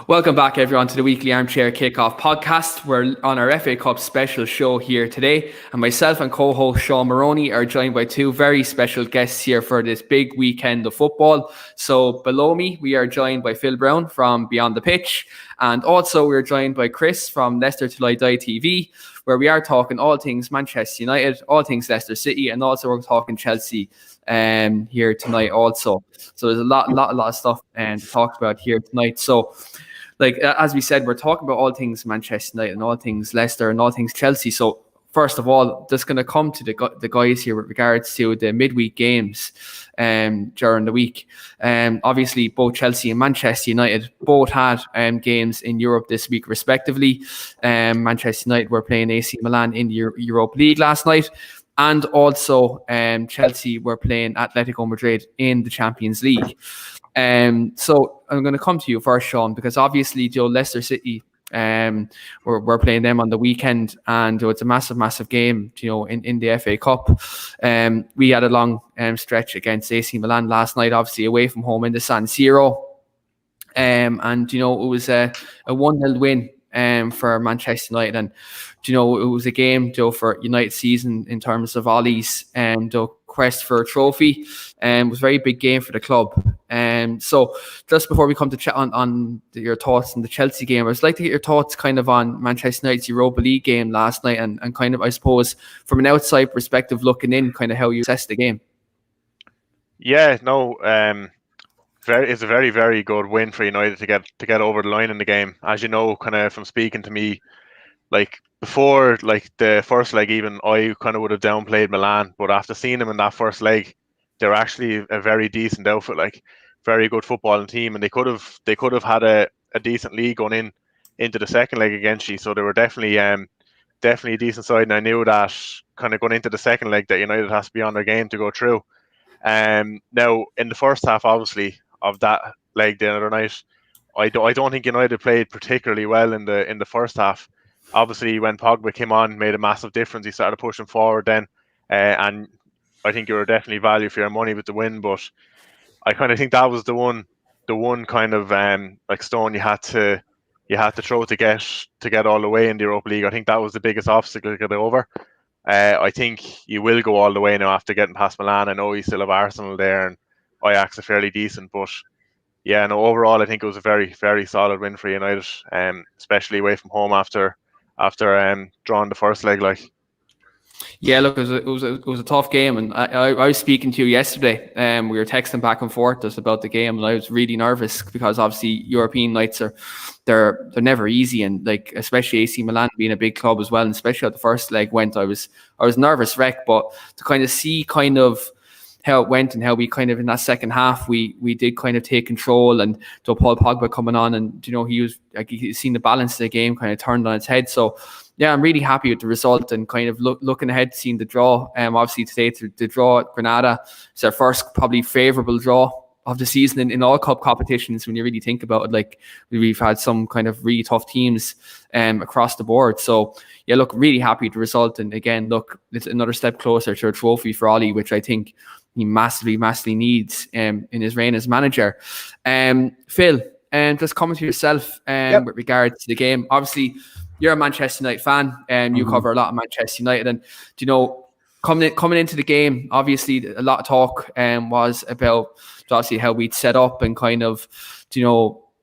Welcome back, everyone, to the weekly Armchair Kickoff podcast. We're on our FA Cup special show here today, and myself and co-host Sean Maroney are joined by two very special guests here for this big weekend of football. So below me, we are joined by Phil Brown from Beyond the Pitch, and also we're joined by Chris from Leicester and Chelsea TV, where we are talking all things Manchester United, all things Leicester City, and also we're talking Chelsea here tonight also. So there's a lot of stuff to talk about here tonight. So as we said, we're talking about all things Manchester United and all things Leicester and all things Chelsea. So first of all, just going to come to the guys here with regards to the midweek games during the week. Obviously, both Chelsea and Manchester United both had games in Europe this week, respectively. Manchester United were playing AC Milan in the Europa League last night. And also Chelsea were playing Atletico Madrid in the Champions League. So I'm going to come to you first, Sean, because obviously Leicester City, we're playing them on the weekend, and it's a massive game, in the FA Cup. We had a long stretch against AC Milan last night, obviously away from home in the San Siro. And it was a 1-0 win for Manchester United, and it was a game for United season in terms of Ollie's and the quest for a trophy, and it was a very big game for the club. So just before we come to chat on your thoughts on the Chelsea game, I'd like to get your thoughts kind of on Manchester United's Europa League game last night, and kind of, I suppose, from an outside perspective looking in, kind of how you assess the game. Yeah, no, it's a very, very good win for United to get over the line in the game. As you know, kind of from speaking to me, before the first leg, even I kind of would have downplayed Milan, but after seeing them in that first leg, they're actually a very decent outfit, very good footballing team, and they could have had a decent lead going into the second leg against you. So they were definitely a decent side, and I knew that kind of going into the second leg that United has to be on their game to go through. Now in the first half, obviously, of that leg the other night, I don't think United played particularly well in the first half. Obviously, when Pogba came on, made a massive difference. He started pushing forward then, and I think you were definitely value for your money with the win. But I kind of think that was the one kind of stone you had to throw to get all the way in the Europa League. I think that was the biggest obstacle to get over. I think you will go all the way now after getting past Milan. I know you still have Arsenal there, and Ajax are fairly decent, but yeah, no, overall I think it was a very, very solid win for United, especially away from home after drawing the first leg. Yeah, look, it was a tough game, and I was speaking to you yesterday. We were texting back and forth just about the game, and I was really nervous because obviously European nights they're never easy, and especially AC Milan being a big club as well, and especially how the first leg went, I was nervous wreck. But to kind of see kind of how it went and how we kind of in that second half we did kind of take control, and Paul Pogba coming on, and he was he's seen the balance of the game kind of turned on its head. So yeah, I'm really happy with the result, and kind of looking ahead to seeing the draw. Obviously today the draw at Granada is our first probably favourable draw of the season in all cup competitions when you really think about it. We've had some kind of really tough teams across the board. So yeah, look, really happy with the result, and again, look, it's another step closer to a trophy for Ollie, which I think he massively needs in his reign as manager. Phil, just coming to yourself with regards to the game. Obviously, you're a Manchester United fan, and you cover a lot of Manchester United. And coming into the game, obviously a lot of talk was about obviously how we'd set up and kind of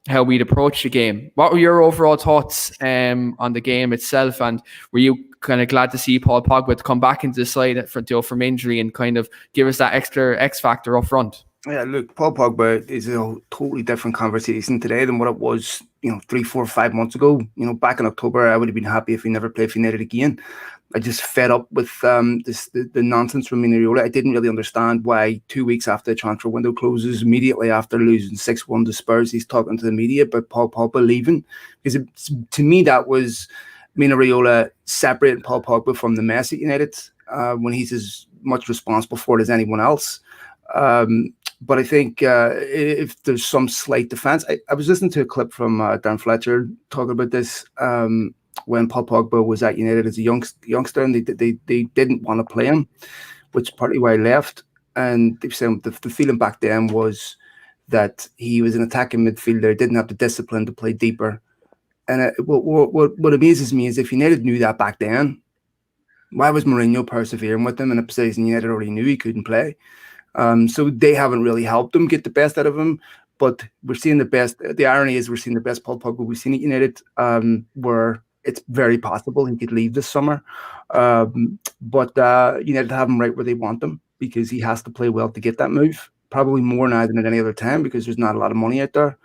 how we'd approach the game. What were your overall thoughts on the game itself, and were you kind of glad to see Paul Pogba to come back into the side from injury and kind of give us that extra X factor up front? Yeah, look, Paul Pogba is a totally different conversation today than what it was, 3, 4, 5 months ago. Back in October, I would have been happy if he never played for United again. I just fed up with the nonsense from Mino. I didn't really understand why 2 weeks after the transfer window closes, immediately after losing 6-1 to Spurs, he's talking to the media about Paul Pogba leaving. Because to me, that was Mino Raiola separating Paul Pogba from the mess at United when he's as much responsible for it as anyone else. But I think if there's some slight defense, I was listening to a clip from Dan Fletcher talking about this when Paul Pogba was at United as a youngster, and they didn't want to play him, which is partly why he left. And they said the feeling back then was that he was an attacking midfielder, didn't have the discipline to play deeper. And what amazes me is if United knew that back then, why was Mourinho persevering with him in a position United already knew he couldn't play? So they haven't really helped him get the best out of him. But we're seeing the best. The irony is we're seeing the best Paul Pogba we've seen at United, where it's very possible he could leave this summer. But United have him right where they want him because he has to play well to get that move. Probably more now than at any other time because there's not a lot of money out there.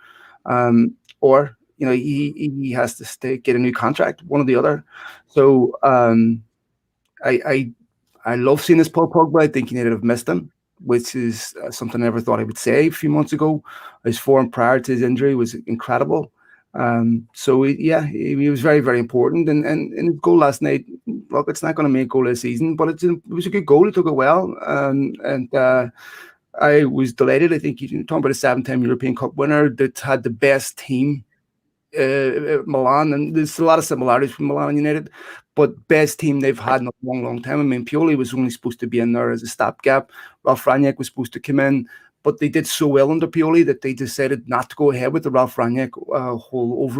Or he has to get a new contract, one or the other. So I love seeing this Paul Pogba. I think United have missed him, which is something I never thought I would say a few months ago. His form prior to his injury was incredible. So he was very, very important. And his goal last night, look, it's not going to make goal this season, but it was a good goal. He took it well. And I was delighted. I think you're talking about a 7-time European Cup winner that had the best team at Milan. And there's a lot of similarities from Milan and United, but best team they've had in a long, long time. I mean, Pioli was only supposed to be in there as a stopgap. Ralf Rangnick was supposed to come in, but they did so well under Pioli that they decided not to go ahead with the Ralf Rangnick whole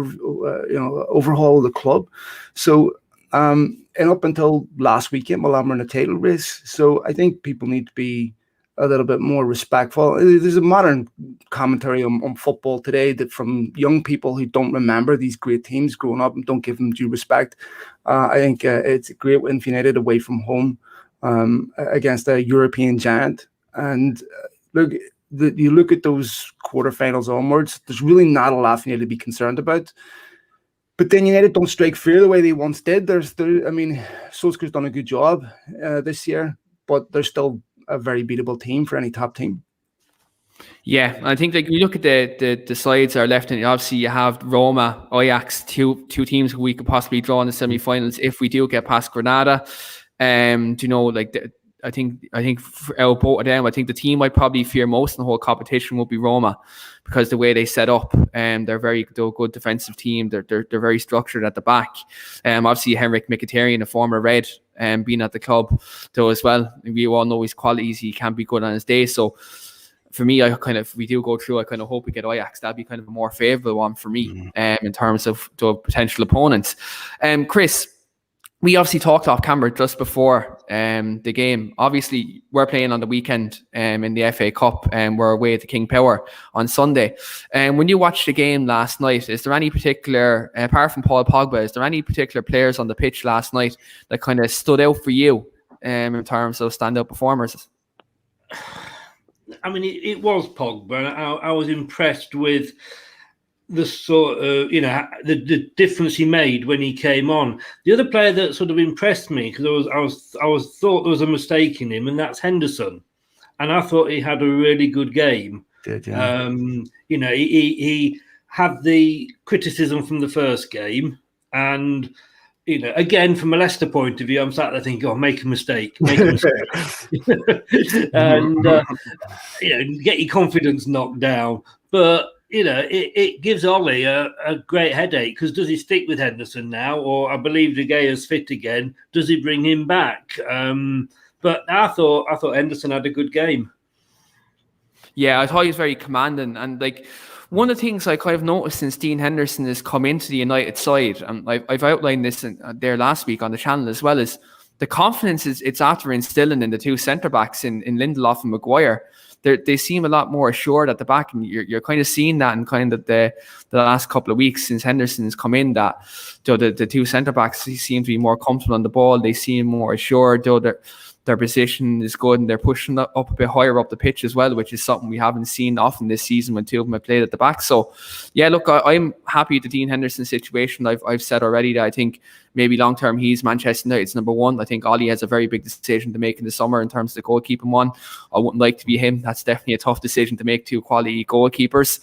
overhaul of the club. So, and up until last weekend, Milan were in a title race. So I think people need to be a little bit more respectful. There's a modern commentary on football today that from young people who don't remember these great teams growing up and don't give them due respect. I think it's a great win for United away from home against a European giant. And look, you look at those quarterfinals onwards, there's really not a lot for United to be concerned about. But then United don't strike fear the way they once did. Solskjaer's done a good job this year, but they're still a very beatable team for any top team. Yeah, I think like you look at the sides are left, and obviously you have Roma, Ajax, two teams who we could possibly draw in the semi-finals if we do get past Granada. I think out both of them, I think the team I probably fear most in the whole competition will be Roma because the way they set up, they're a good defensive team. They're very structured at the back. Obviously Henrik Mkhitaryan, a former Red, being at the club though as well. We all know his qualities. He can be good on his day. So for me, if we do go through, I kind of hope we get Ajax. That'd be kind of a more favourable one for me in terms of the potential opponents. Chris, we obviously talked off camera just before the game. Obviously, we're playing on the weekend in the FA Cup, and we're away at the King Power on Sunday. When you watched the game last night, is there any particular, apart from Paul Pogba, is there any particular players on the pitch last night that kind of stood out for you in terms of standout performers? I mean, it was Pogba, and I was impressed with the sort of, the difference he made when he came on. The other player that sort of impressed me, because I was thought there was a mistake in him, and that's Henderson. And I thought he had a really good game. Did, yeah. He had the criticism from the first game, and again, from a Leicester point of view, I'm sat there thinking, make a mistake. And, get your confidence knocked down. But, it gives Ollie a great headache because does he stick with Henderson now? Or I believe De Gea's fit again. Does he bring him back? But I thought Henderson had a good game. Yeah, I thought he was very commanding. And one of the things I kind of noticed since Dean Henderson has come into the United side, and I've outlined this there last week on the channel as well, is the confidence it's after instilling in the two centre-backs in Lindelof and Maguire. They seem a lot more assured at the back, and you're kind of seeing that in kind of the last couple of weeks since Henderson's come in, that the two centre-backs seem to be more comfortable on the ball. They seem more assured, their position is good, and they're pushing up a bit higher up the pitch as well, which is something we haven't seen often this season when two of them have played at the back. So, yeah, look, I'm happy with the Dean Henderson situation. I've said already that I think maybe long term he's Manchester United's number one. I think Ollie has a very big decision to make in the summer in terms of the goalkeeping one. I wouldn't like to be him. That's definitely a tough decision to make, two quality goalkeepers.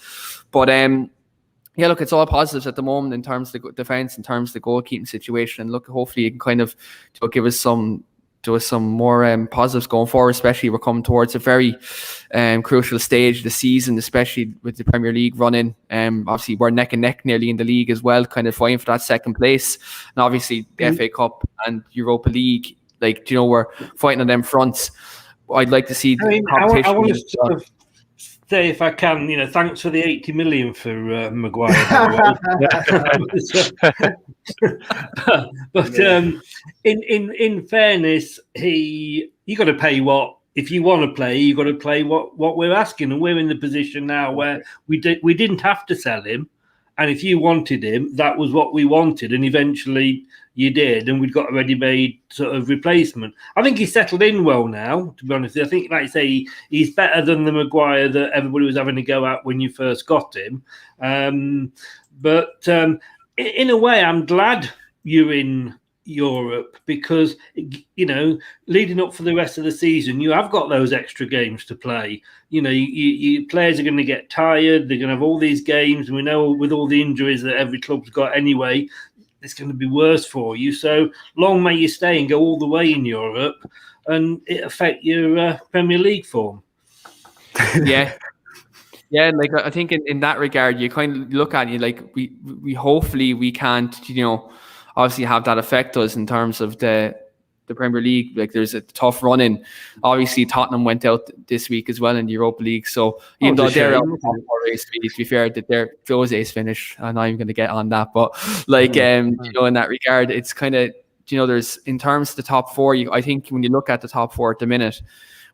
But yeah, look, it's all positives at the moment in terms of the defence, in terms of the goalkeeping situation. And look, hopefully you can kind of give us some more positives going forward, especially we're coming towards a very crucial stage of the season, especially with the Premier League running. Obviously we're neck and neck nearly in the league as well, kind of fighting for that second place, and obviously the FA Cup and Europa League, we're fighting on them fronts. I'd like to see the competition. I want to sort of say, if I can, thanks for the 80 million for Maguire. But in fairness, you got to pay what. If you want to play, you got to play what we're asking, and we're in the position now where we didn't have to sell him, and if you wanted him, that was what we wanted, and eventually you did, and we've got a ready-made sort of replacement. I think he's settled in well now, to be honest. I think, like you say, he's better than the Maguire that everybody was having to go at when you first got him. But in a way, I'm glad you're in Europe because, leading up for the rest of the season, you have got those extra games to play. You players are going to get tired. They're going to have all these games, and we know with all the injuries that every club's got anyway, it's going to be worse for you. So long may you stay and go all the way in Europe, and it affect your Premier League form. Yeah. Yeah, like I think in that regard, you kind of look at it like we hopefully we can't, obviously have that affect us in terms of the Premier League. Like there's a tough run in. Obviously Tottenham went out this week as well in the Europa League. So even though they're out of the race, to be fair, that their Jose's finish, I'm not even going to get on that. But in that regard, it's kind of, there's in terms of the top four, I think when you look at the top four at the minute,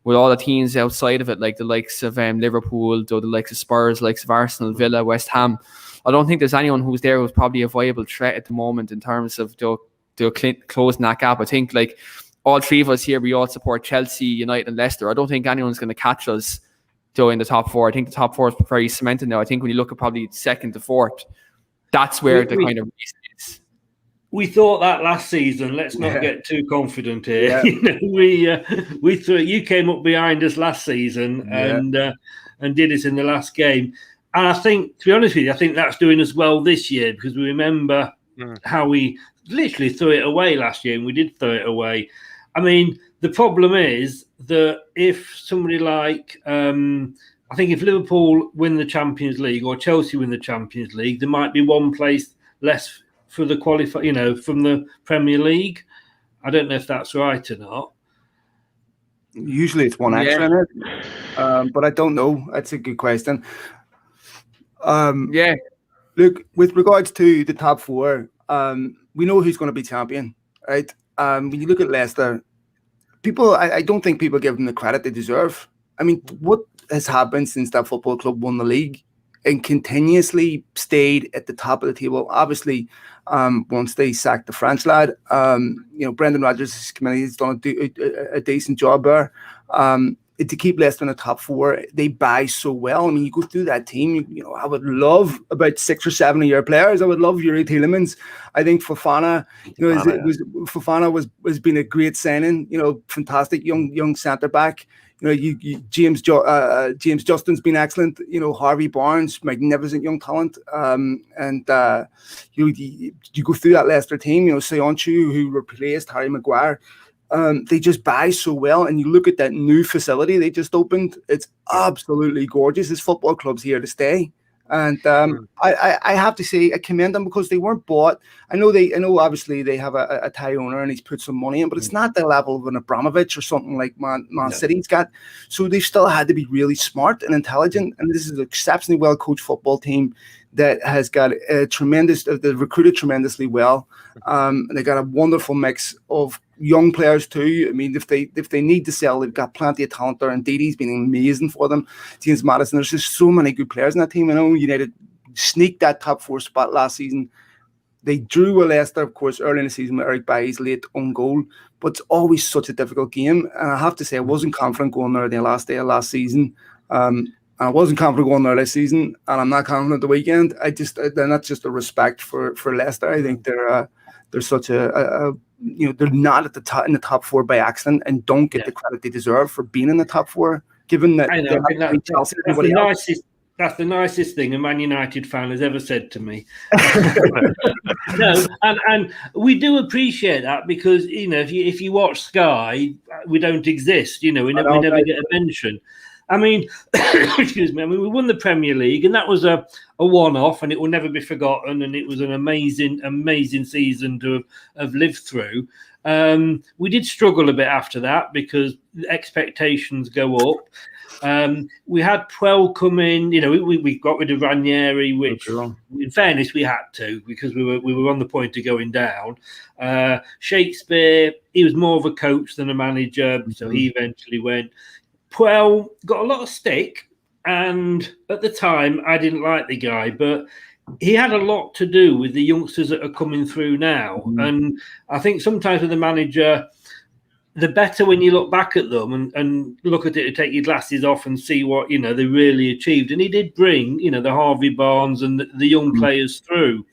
with all the teams outside of it, like the likes of Liverpool, the likes of Spurs, likes of Arsenal, Villa, West Ham, I don't think there's anyone who's there who's probably a viable threat at the moment in terms of closing that gap. I think like all three of us here, we all support Chelsea, United and Leicester. I don't think anyone's going to catch us in the top four. I think the top four is very cemented now. I think when you look at probably second to fourth, that's where the kind of reason is. We thought that last season. Let's not get too confident here. Yeah. We thought you came up behind us last season and did it in the last game. And I think, to be honest with you, I think that's doing us well this year because we remember how we literally threw it away last year, and we did throw it away. I mean, the problem is that if somebody like, I think if Liverpool win the Champions League or Chelsea win the Champions League, there might be one place less for the from the Premier League. I don't know if that's right or not. Usually it's one extra in it, but I don't know. That's a good question. Look, with regards to the top four, we know who's going to be champion, right? When you look at Leicester, I don't think people give them the credit they deserve. I mean, what has happened since that football club won the league and continuously stayed at the top of the table? Obviously, once they sacked the French lad, Brendan Rodgers' committee has done a decent job there. To keep Leicester in the top four, they buy so well. I mean, you go through that team, I would love about 6 or 7 of your players. I would love Yuri Tielemans. I think Fofana, Fofana was been a great signing, fantastic young centre-back. James Justin's been excellent. Harvey Barnes, magnificent young talent. You go through that Leicester team, Sionchu, who replaced Harry Maguire. They just buy so well, and you look at that new facility they just opened. It's absolutely gorgeous. This football club's here to stay, and I have to say I commend them because they weren't bought. I know obviously they have a Thai owner and he's put some money in, but it's not the level of an Abramovich or something like Man City's got. So they still had to be really smart and intelligent, and this is an exceptionally well coached football team that has got they've recruited tremendously well. They got a wonderful mix of young players too. I mean, if they need to sell, they've got plenty of talent there, and Didi's been amazing for them. James Maddison, there's just so many good players in that team. I know United sneaked that top four spot last season. They drew with Leicester, of course, early in the season with Eric Bailly's late own goal, but it's always such a difficult game. And I have to say, I wasn't confident going there the last day of last season. I wasn't confident going there this season, and I'm not confident the weekend. Then that's just a respect for Leicester. I think they're such they're not at the top in the top four by accident, and don't get the credit they deserve for being in the top four. Given that, that's the nicest thing a Man United fan has ever said to me. No, and we do appreciate that because if you watch Sky, we don't exist. We never get a mention. I mean, excuse me. I mean, we won the Premier League, and that was a one-off, and it will never be forgotten. And it was an amazing, amazing season to have lived through. We did struggle a bit after that because expectations go up. We had Puel come in. We got rid of Ranieri, which, in fairness, we had to because we were on the point of going down. Shakespeare, he was more of a coach than a manager, so he eventually went. Puel got a lot of stick, and at the time, I didn't like the guy, but he had a lot to do with the youngsters that are coming through now. And I think sometimes with the manager, the better when you look back at them and look at it and take your glasses off and see what, they really achieved. And he did bring, the Harvey Barnes and the young players through.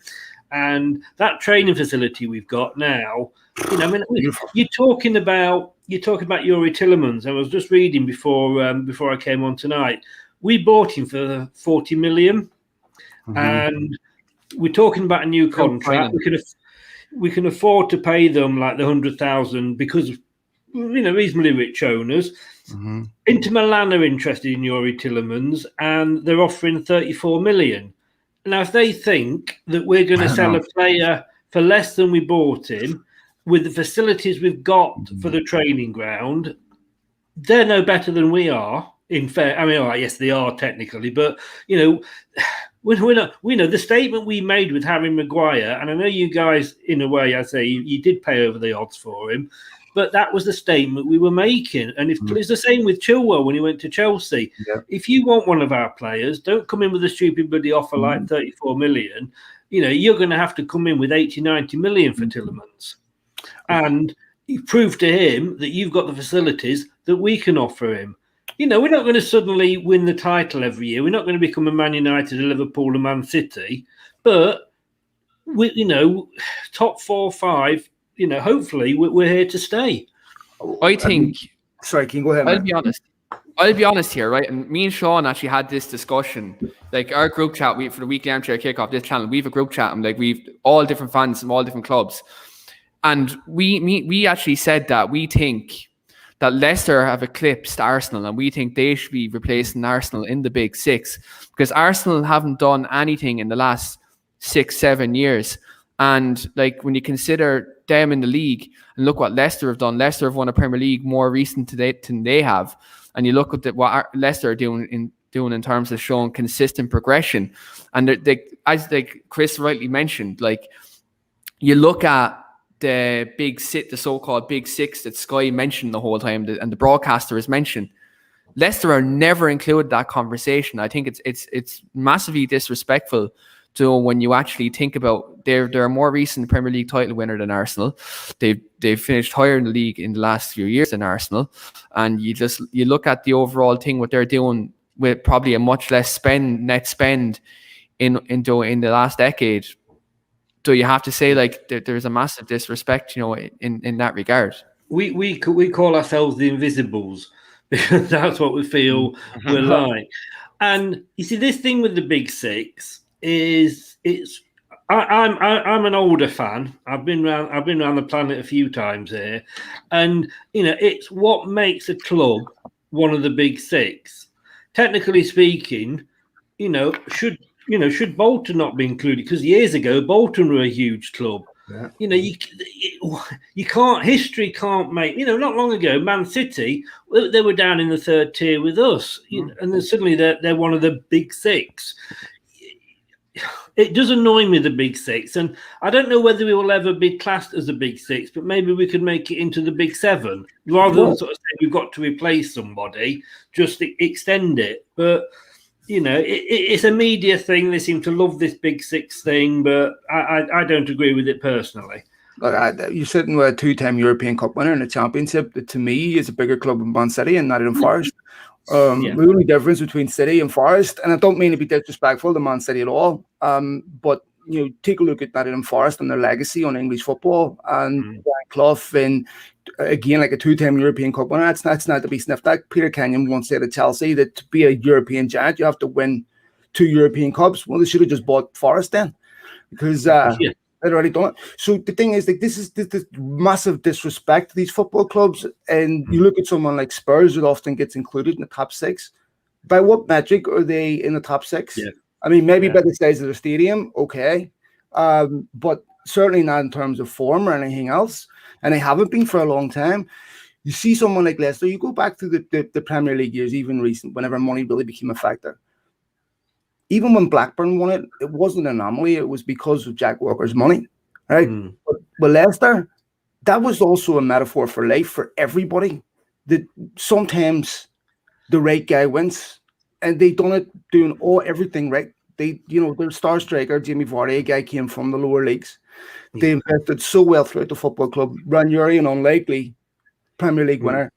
And that training facility we've got now, you're talking about Yuri Tillemans. I was just reading before I came on tonight. We bought him for 40 million. And we're talking about a new contract. We can afford to pay them like the 100,000 because reasonably rich owners. Inter Milan are interested in Yuri Tillemans, and they're offering 34 million. Now, if they think that we're going to sell a player for less than we bought him, with the facilities we've got for the training ground, they're no better than we are. In fair, I mean, all right, yes, they are technically, but we know the statement we made with Harry Maguire, and I know you guys, in a way, I say you did pay over the odds for him, but that was the statement we were making. And it's the same with Chilwell when he went to Chelsea. Yeah. If you want one of our players, don't come in with a stupid bloody offer like 34 million. You're going to have to come in with 80, 90 million for Tillemans. And you prove to him that you've got the facilities that we can offer him. We're not going to suddenly win the title every year. We're not going to become a Man United, a Liverpool, a Man City. But, top 4 or 5, hopefully we're here to stay. I think... Sorry, can you go ahead, man? I'll be honest here, right? And me and Sean actually had this discussion. Like our group chat, for the weekly Armchair Kickoff, this channel, we have a group chat, and like we've all different fans from all different clubs. And we actually said that we think that Leicester have eclipsed Arsenal, and we think they should be replacing Arsenal in the Big Six, because Arsenal haven't done anything in the last 6-7 years. And like when you consider them in the league and look what Leicester have done, Leicester have won a Premier League more recent than they have. And you look at what Leicester are doing in terms of showing consistent progression. And as Chris rightly mentioned, like you look at the so-called Big Six that Sky mentioned the whole time, and the broadcaster has mentioned, Leicester are never included in that conversation. I think it's massively disrespectful to when you actually think about they're a more recent Premier League title winner than Arsenal. They've finished higher in the league in the last few years than Arsenal, and you look at the overall thing what they're doing with probably a much less net spend in the last decade. So you have to say like there's a massive disrespect, in that regard. We call ourselves the Invisibles because that's what we feel we're like. And you see, this thing with the Big Six is I'm an older fan. I've been around the planet a few times here, and it's what makes a club one of the Big Six. Technically speaking, should Bolton not be included? Because years ago, Bolton were a huge club. Yeah. You can't. History can't make. Not long ago, Man City, they were down in the 3rd tier with us, and then suddenly they're one of the Big Six. It does annoy me, the Big Six, and I don't know whether we will ever be classed as a Big Six, but maybe we could make it into the Big Seven rather than sort of say we've got to replace somebody. Just extend it, but. It's a media thing. They seem to love this Big Six thing, but I don't agree with it personally. Look, you're sitting with a 2-time European Cup winner in the Championship that to me is a bigger club than Man City and Nottingham Forest. The only difference between City and Forest, and I don't mean to be disrespectful to Man City at all, but take a look at Nottingham Forest and their legacy on English football, and Brian Clough, and again, like a 2-time European Cup winner. That's not to be sniffed at. Peter Kenyon once said at Chelsea that to be a European giant, you have to win 2 European Cups. Well, they should have just bought Forest then, because they'd already done it. So the thing is, like, this is this massive disrespect to these football clubs. And you look at someone like Spurs, that often gets included in the top 6. By what metric are they in the top 6? Yeah. I mean, maybe by the size of the stadium, okay, but certainly not in terms of form or anything else. And they haven't been for a long time. You see someone like Leicester, you go back to the Premier League years, even recent, whenever money really became a factor. Even when Blackburn won it, it wasn't an anomaly. It was because of Jack Walker's money, right? But Leicester, that was also a metaphor for life for everybody. That sometimes the right guy wins, and they done it doing everything right. They, their star striker, Jamie Vardy, guy came from the lower leagues. They invested so well throughout the football club. Ranieri, an unlikely Premier League winner.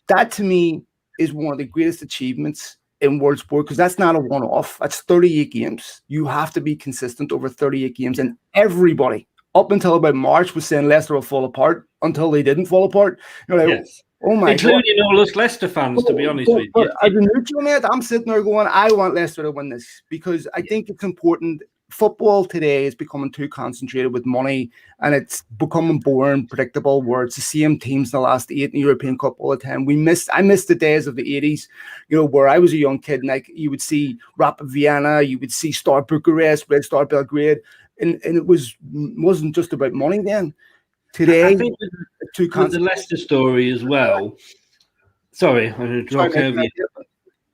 That to me is one of the greatest achievements in world sport, because that's not a one-off. That's 38 games. You have to be consistent over 38 games, and everybody up until about March was saying Leicester will fall apart until they didn't fall apart. You're like, yes. Oh my including God. all us Leicester fans, to be honest with you. As a neutral, mate, I'm sitting there going, I want Leicester to win this, because I think it's important. Football today is becoming too concentrated with money, and it's becoming boring, predictable, where it's the same teams in the last 8 in the European Cup all the time. I miss the days of the 80s, where I was a young kid, and you would see Rapid Vienna, you would see Star Bucharest, Red Star Belgrade, and it wasn't just about money then. Today, I think with the Leicester story as well. Sorry, I'm going to talk over you.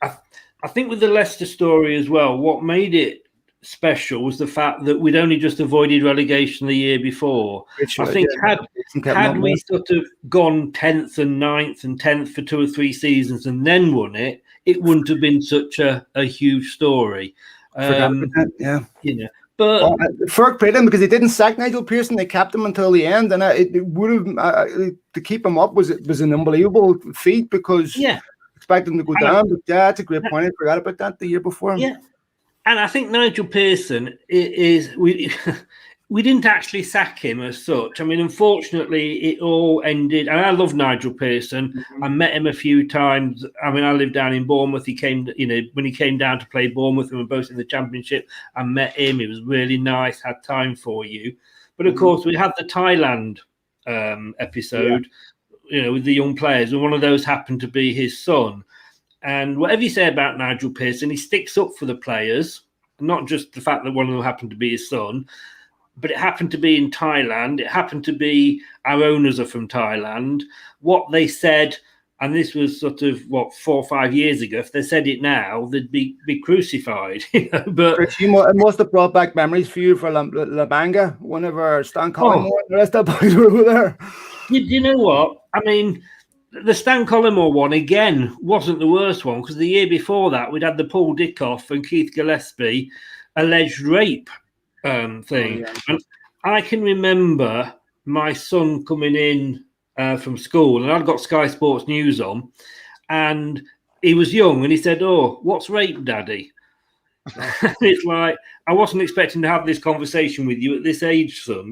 I think with the Leicester story as well, what made it special was the fact that we'd only just avoided relegation the year before. I think had we sort of gone 10th and 9th and 10th for 2 or 3 seasons and then won it, it wouldn't have been such a huge story. But Ferg played him because they didn't sack Nigel Pearson. They kept him until the end, and it would have to keep him up was an unbelievable feat, because expect him to go down. But that's a great point. I forgot about that the year before. Yeah, and I think Nigel Pearson we didn't actually sack him as such. I mean, unfortunately, it all ended. And I love Nigel Pearson. I met him a few times. I mean, I lived down in Bournemouth. He came, when he came down to play Bournemouth, we were both in the Championship. I met him. He was really nice. Had time for you. But of course, we had the Thailand episode, with the young players, and one of those happened to be his son. And whatever you say about Nigel Pearson, he sticks up for the players, not just the fact that one of them happened to be his son. But it happened to be in Thailand. It happened to be our owners are from Thailand. What they said, and this was sort of 4 or 5 years ago. If they said it now, they'd be crucified. But it must have brought back memories for you for La Banga, whenever Stan Collymore and the rest of the boys were over there. You know what? I mean, the Stan Collymore one again wasn't the worst one, because the year before that we'd had the Paul Dickoff and Keith Gillespie alleged rape thing. And I can remember my son coming in from school, and I'd got Sky Sports News on, and he was young, and he said, "Oh, what's rape, Daddy?" It's like, I wasn't expecting to have this conversation with you at this age, son.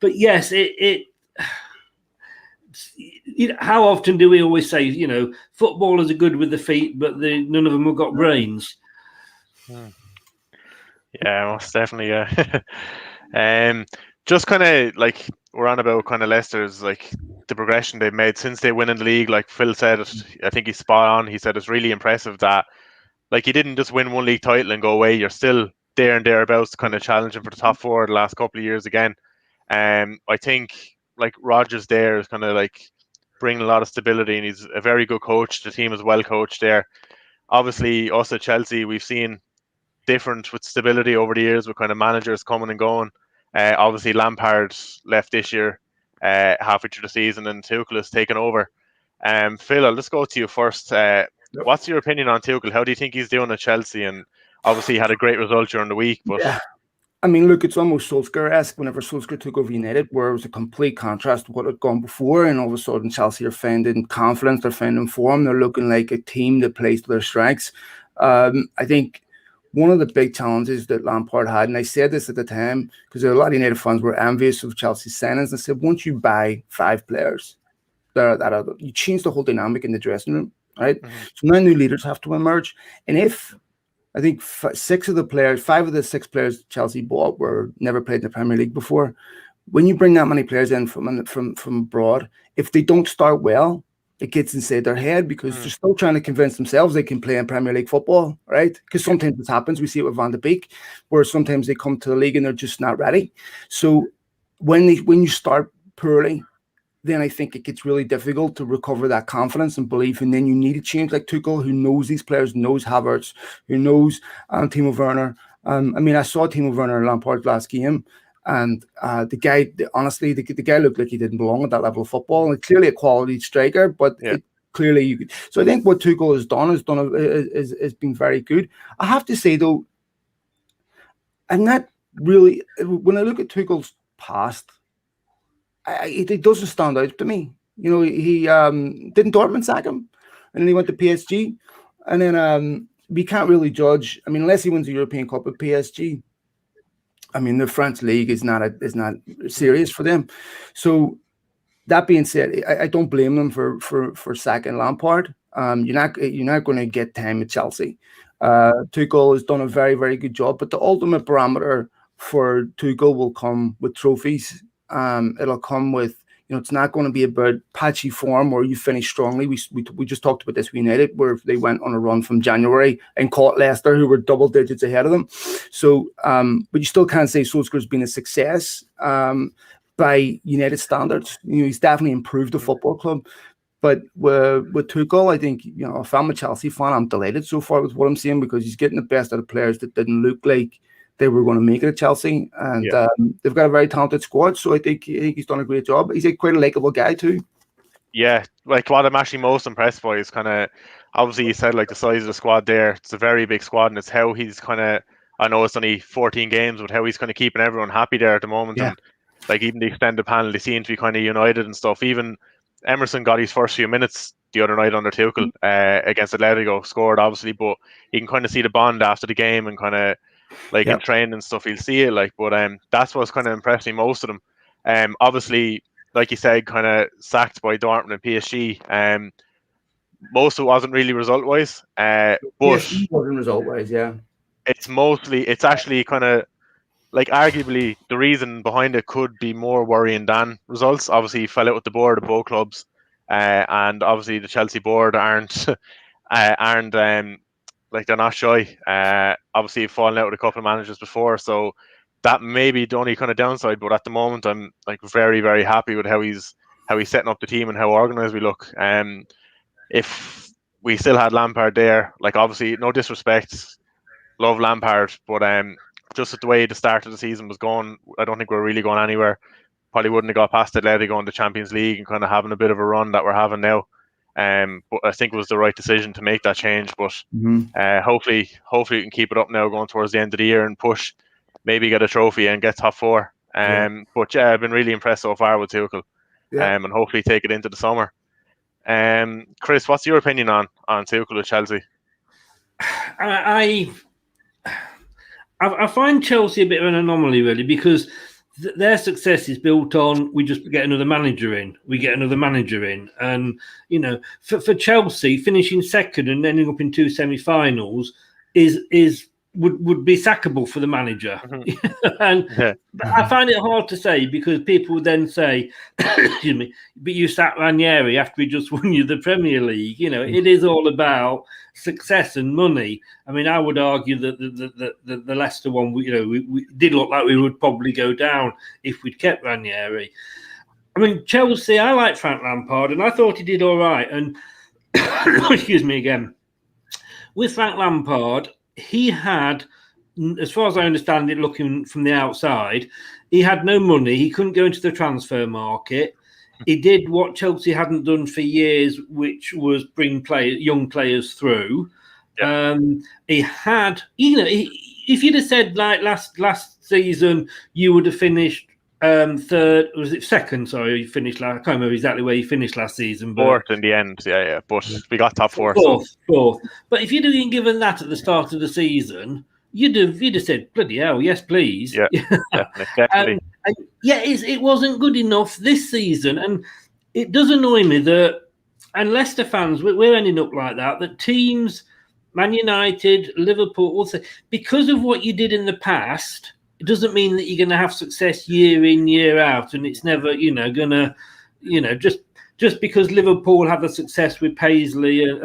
But yes, how often do we always say, footballers are good with the feet, but none of them have got brains? Yeah, most definitely. Just kind of like we're on about kind of Leicester's like the progression they've made since they win in the league. Like Phil said, I think he's spot on. He said it's really impressive that like you didn't just win one league title and go away. You're still there and thereabouts, kind of challenging for the top 4 the last couple of years again. I think like Rodgers there is kind of like bringing a lot of stability, and he's a very good coach. The team is well coached there. Obviously, us at Chelsea, we've seen different with stability over the years with kind of managers coming and going. Obviously Lampard left this year halfway through the season, and Tuchel has taken over. Phil, I'll just go to you first. What's your opinion on Tuchel? How do you think he's doing at Chelsea? And obviously he had a great result during the week, but I mean, look, it's almost Solskjaer-esque whenever Solskjaer took over United, where it was a complete contrast to what had gone before, and all of a sudden Chelsea are finding confidence, they're finding form, they're looking like a team that plays to their strengths. I think one of the big challenges that Lampard had, and I said this at the time, because a lot of United fans were envious of Chelsea's signings. I said, once you buy 5 players, you change the whole dynamic in the dressing room, right? So now new leaders have to emerge. And if, I think 5 of the 6 players Chelsea bought were never played in the Premier League before, when you bring that many players in from abroad, if they don't start well, it gets inside their head, because they're still trying to convince themselves they can play in Premier League football, right? Because sometimes this happens. We see it with Van de Beek, where sometimes they come to the league and they're just not ready. So when you start poorly, then I think it gets really difficult to recover that confidence and belief. And then you need a change like Tuchel, who knows these players, knows Havertz, who knows Timo Werner. I mean, I saw Timo Werner and Lampard last game, and the guy, honestly, the guy looked like he didn't belong at that level of football. And clearly a quality striker, but clearly you could. So I think what Tuchel has been very good. I have to say though, and that really, when I look at Tuchel's past, it doesn't stand out to me. You know, he didn't Dortmund sack him, and then he went to PSG, and then we can't really judge. I mean, unless he wins the European Cup at PSG, I mean, the French league is not serious for them. So that being said, I don't blame them for sacking Lampard. You're not going to get time at Chelsea. Tuchel has done a very, very good job, but the ultimate parameter for Tuchel will come with trophies. It'll come with, you know, it's not going to be about patchy form or you finish strongly. We just talked about this with United, where they went on a run from January and caught Leicester, who were double digits ahead of them. So, but you still can't say Solskjaer's been a success by United standards. You know, he's definitely improved the football club. But with Tuchel, I think, you know, if I'm a Chelsea fan, I'm delighted so far with what I'm seeing, because he's getting the best out of players that didn't look like they were going to make it at Chelsea, and they've got a very talented squad. So I think he's done a great job. He's quite a likable guy too. Yeah, like what I'm actually most impressed by is kind of, obviously you said like the size of the squad there. It's a very big squad, and it's how he's kind of, I know it's only 14 games, but how he's kind of keeping everyone happy there at the moment. Yeah. And like even the extended panel, they seem to be kind of united and stuff. Even Emerson got his first few minutes the other night under Tuchel against Atletico, scored obviously, but you can kind of see the bond after the game and kind of like in training and stuff, you'll see it. Like, but that's what's kind of impressed me most of them. Obviously, like you said, kind of sacked by Dortmund and PSG. Most of it wasn't really result wise, but it wasn't result wise. Yeah, it's actually kind of like arguably the reason behind it could be more worrying than results. Obviously, he fell out with the board of both clubs, and obviously the Chelsea board aren't like they're not shy. Obviously, fallen out with a couple of managers before, so that may be the only kind of downside. But at the moment, I'm like very, very happy with how he's setting up the team and how organised we look. If we still had Lampard there, like obviously, no disrespect, love Lampard, but just at the way the start of the season was going, I don't think we're really going anywhere. Probably wouldn't have got past Atletico going to Champions League and kind of having a bit of a run that we're having now. But I think it was the right decision to make that change. But hopefully we can keep it up now going towards the end of the year and push, maybe get a trophy and get top four. But yeah, I've been really impressed so far with Tuchel, and hopefully take it into the summer. Chris, what's your opinion on Tuchel at Chelsea? I find Chelsea a bit of an anomaly, really, because their success is built on we just get another manager in. We get another manager in. And, you know, for Chelsea, finishing second and ending up in two semi-finals would be sackable for the manager. And I find it hard to say, because people would then say, excuse me, but you sacked Ranieri after he just won you the Premier League. You know, it is all about success and money. I mean, I would argue that the Leicester one, we did look like we would probably go down if we'd kept Ranieri. I mean, Chelsea, I like Frank Lampard, and I thought he did all right. And excuse me again, with Frank Lampard, he had, as far as I understand it, looking from the outside, he had no money. He couldn't go into the transfer market. He did what Chelsea hadn't done for years, which was bring young players through. He had, if you'd have said like last season, you would have finished third. Was it second? Sorry, you finished. I can't remember exactly where you finished last season. But fourth in the end, yeah. But we got top four. Fourth. But if you'd have been given that at the start of the season, you'd have said, "Bloody hell, yes, please." Yeah, definitely. And it wasn't good enough this season, and it does annoy me that, and Leicester fans, we're ending up like that. That teams, Man United, Liverpool, also because of what you did in the past. It doesn't mean that you're going to have success year in, year out, and it's never, going to, just just because Liverpool had the success with Paisley and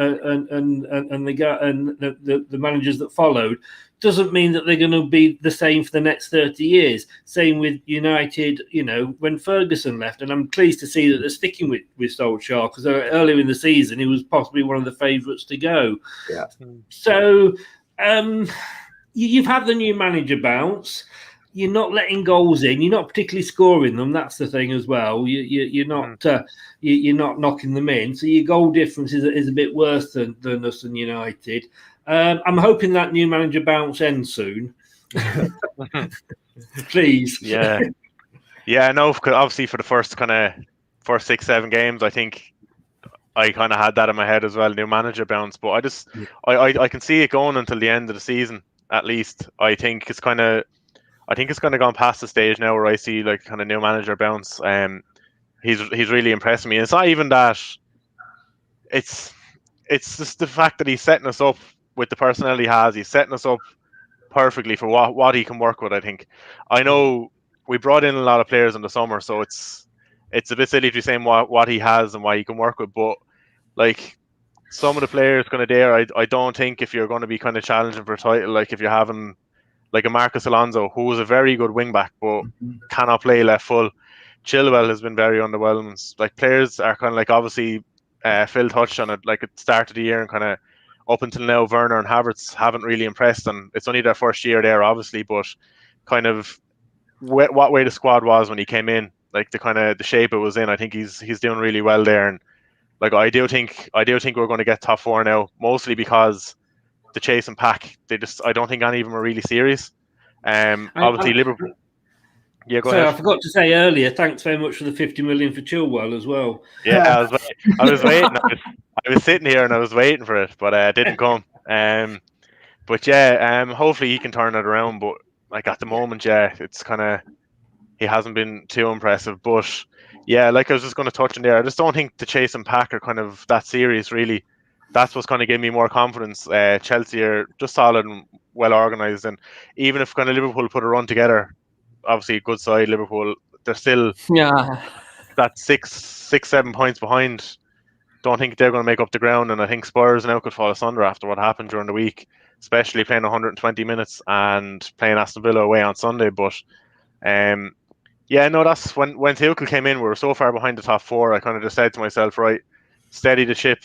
the managers that followed, doesn't mean that they're going to be the same for the next 30 years. Same with United, when Ferguson left. And I'm pleased to see that they're sticking with Solskjaer, because earlier in the season, he was possibly one of the favourites to go. Yeah. So you've had the new manager bounce. You're not letting goals in. You're not particularly scoring them. That's the thing as well. You're not knocking them in. So your goal difference is a bit worse than us and United. I'm hoping that new manager bounce ends soon. Please. Yeah. No, because obviously for the first 6-7 games, I think I kind of had that in my head as well, new manager bounce. But I can see it going until the end of the season at least. I think it's kind of gone past the stage now where I see like kind of new manager bounce. He's really impressed me. And it's not even that. It's just the fact that he's setting us up with the personnel he has. He's setting us up perfectly for what he can work with. I think. I know we brought in a lot of players in the summer, so it's a bit silly to be saying what he has and what he can work with. But like some of the players kind of there, I don't think if you're going to be kind of challenging for a title, like if you're having like a Marcus Alonso, who is a very good wing back, but cannot play left full. Chilwell has been very underwhelming. Like players are kind of like obviously Phil touched on it like at the start of the year, and kind of up until now, Werner and Havertz haven't really impressed, and it's only their first year there, obviously, but kind of what way the squad was when he came in, like the shape it was in, I think he's doing really well there, and like I do think we're going to get top 4 now, mostly because the chase and pack, I don't think any of them are really serious. Obviously Liverpool. Yeah, go ahead. I forgot to say earlier, thanks very much for the 50 million for Chilwell as well. Yeah, I was waiting. I was sitting here and I was waiting for it, but it didn't come. But yeah, hopefully he can turn it around. But like at the moment, it's kind of he hasn't been too impressive. But yeah, like I was just going to touch on there, I just don't think the chase and pack are kind of that serious, really. That's what's kind of giving me more confidence. Chelsea are just solid and well organised, and even if kind of Liverpool put a run together, obviously a good side, Liverpool, they're still that 6-7 points behind. Don't think they're going to make up the ground, and I think Spurs now could fall asunder after what happened during the week, especially playing 120 minutes and playing Aston Villa away on Sunday. But that's when Tuchel came in, we were so far behind the top 4. I kind of just said to myself, right, steady the ship,